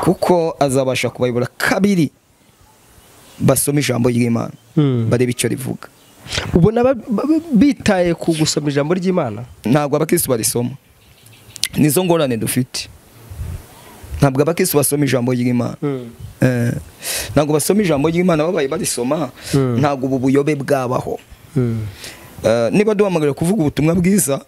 kuko azabasha kubayobora. Kabiri, basoma ijambo ry'Imana, bareba icyo rivuga. Ubona bitaye ku gusoma ijambo ry'Imana? Ntabwo abakristo barisoma, nizo ngorane dufite. Ntabwo abakristo basoma ijambo ry'Imana. Ntabwo basoma ijambo ry'Imana, babaye barisoma ntabwo ubu buyobe bwabaho. Niba duhamagara kuvuga ubutumwa bwiza,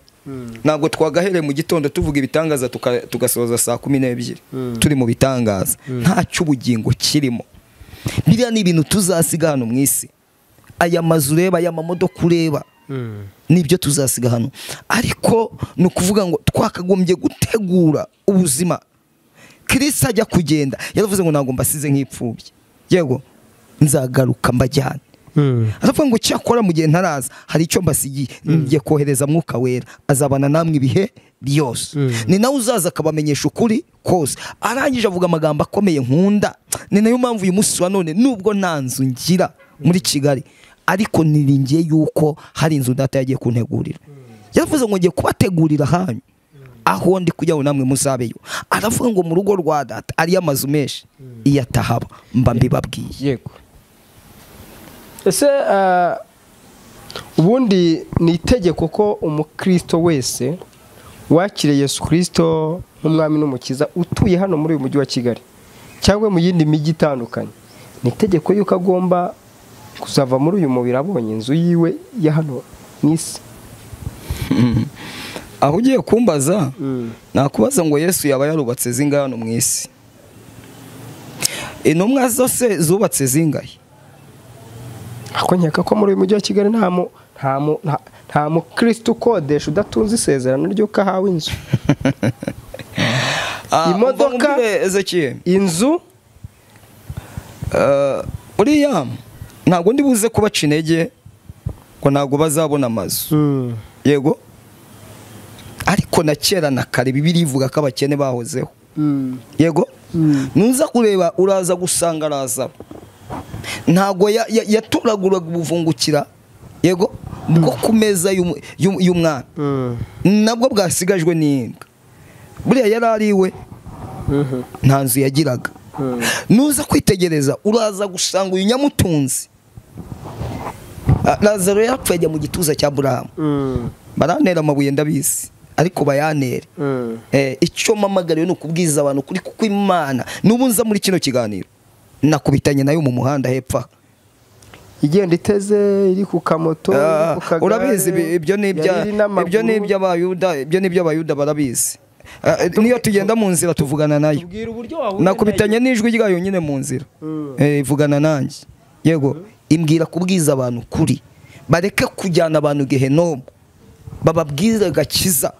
ntabwo twagahereye mu gitondo tuvuga ibitangaza tugasoza saa 12 turi mu bitangaza, nta cy'ubugingo kirimo. Biriya ni ibintu tuzasiga hano mu isi. Aya mazu ureba, aya mamodoka ureba, nibyo tuzasiga hano. Ariko ni ukuvuga ngo twakagombye gutegura ubuzima. Kristo ajya kugenda yaravuze ngo ntabwo mbasize nk'ipfubye, yego nzagaruka mbajyana. aravuga ngo cyakora mu gihe ntaraza hari icyo mbasigiye, ngiye kohereza mwuka wera azabana namwe ibihe byose, ni nawe uzaza akabamenyesha ukuri kose. Arangije avuga amagambo akomeye nkunda, ni nayo mpamvu uyu munsi wa none nubwo nta nzu ngira muri Kigali ariko niringiye yuko hari inzu data yagiye kuntegurira. Yavuze ngo ngiye kubategurira hanyu aho ndi kujya ngo namwe muzabeyo. Aravuga ngo mu rugo rwa data ari amazu menshi, iyo atahaba mba mbibabwiye. Yego. Ese ubundi ni itegeko ko umukristo wese wakiriye Yesu Kristo nk'umwami n'umukiza utuye hano muri uyu mujyi wa Kigali cyangwa mu yindi mijyi itandukanye, ni itegeko yuko agomba kuzava muri uyu mubiri abonye inzu yiwe ya hano mu isi? Aho ugiye kumbaza nakubaza ngo Yesu yaba yarubatse zingahe hano mu isi? Intumwa zose zubatse zingahe? Ako nkeka ko muri uyu mujyi wa Kigali nta mukristo ukodesha udatunze isezerano ry'uko ahawe inzu. Imodoka, Ezechiel, inzu, uriya ntabwo ndi buze kubaca intege ko ntabwo bazabona amazu. Yego, ariko na kera na kare Bibiliya ivuga ko abakene bahozeho. Yego, nuza kureba uraza gusanga araza ntabwo yaturaguraga ubuvungukira, yego, bwo ku meza y'umwana nabwo bwasigajwe n'imbwa. Buriya yari ariwe nta nzu yagiraga. Nuza kwitegereza uraza gusanga uyu nyamutunzi Lazaro yapfuye ajya mu gituza cya Aburahamu. Barantera amabuye ndabizi ariko bayantere. Icyo mpamagariwe ni ukubwiza abantu kuri, kuko Imana n'ubu nza muri kino kiganiro nakubitanye nayo mu muhanda hepfa igenda iteze iri ku kamoto, urabizi ibyo ni iby'abayuda barabizi. Niyo tugenda mu nzira tuvugana nayo, nakubitanye n'ijwi ryayo nyine mu nzira, ivugana nanjye. Yego, imbwira kubwiza abantu kuri, bareke kujyana abantu Gehenomu, bababwire agakiza.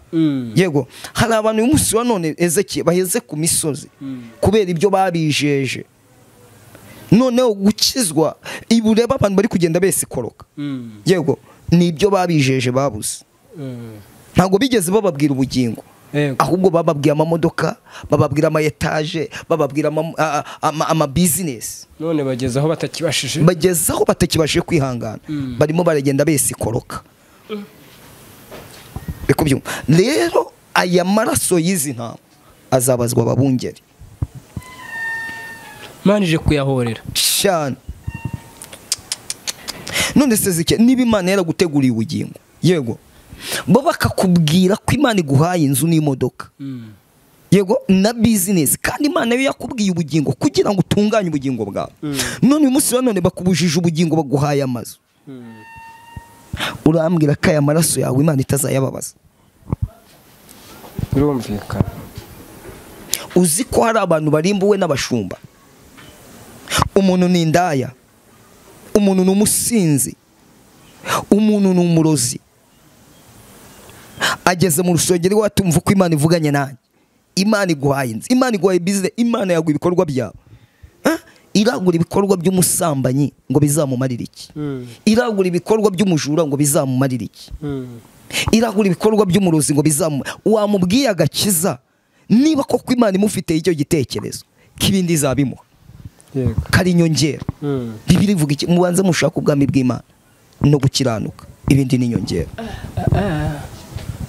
Yego, hari abantu uyu munsi wa none Ezechiel baheze ku misozi kubera ibyo babijeje. Noneho gukizwa ibureba abantu bari kugenda besikoroka. Yego, nibyo babijeje babuze. Ntabwo bigeze bababwira ubugingo, ahubwo bababwira amamodoka, bababwira ama etage, bababwira ama business. None bagezaho batakibashije kwihangana, barimo baragenda besikoroka. Rero aya maraso y'izi ntama azabazwa ababungeri. Manije kuyahorera cyane. None se zike niba Imana yaraguteguriye ubugingo, yego, bo bakakubwira ko Imana iguhaye inzu n'imodoka, yego, na business, kandi Imana yo yakubwiye ubugingo kugira ngo utunganye ubugingo bwawe. None uyu munsi wa none bakubujije ubugingo, baguhaye amazu. Urambwira ko aya maraso yawe Imana itazayababaza? Birumvikana. Uzi ko hari abantu barimbuwe n'abashumba. Umuntu ni indaya, umuntu ni umusinzi, umuntu ni umurozi, ageze mu rusengero watumva uko Imana ivuganye nanjye. Imana iguhaye inzu, Imana iguhaye business, Imana yaguha ibikorwa byawe. Iragura ibikorwa by'umusambanyi ngo bizamumarire iki? Iragura ibikorwa by'umujura ngo bizamumarire iki? Iragura ibikorwa by'umurozi ngo wamubwiye agakiza, niba koko Imana imufite icyo gitekerezo kibindi izabimuha. Kari inyongera. Bibiliya ivuga iki? Mubanze mushaka ubwami bw'Imana no gukiranuka, ibindi ni inyongera.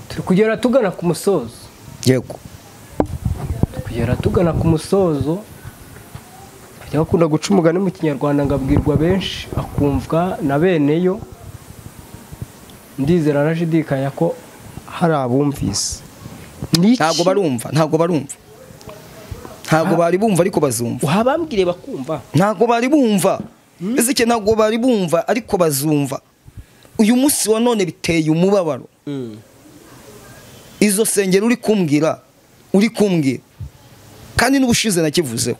Turi kugera tugana ku musozo. Yego, kugera tugana ku musozo. Yakunda guca umugani mu Kinyarwanda ngabwirwa benshi akumvwa na beneyo. Ndizera arashidikanya ko hari abumvise. Ntabwo bari bumva ariko bazumva. Uhabambwire bakumva. Ntabwo bari bumva. Ezechiel, ntabwo bari bumva ariko bazumva. Uyu munsi wa none biteye umubabaro. Izo sengero uri kumbwira kandi n'ubushize nakivuzeho.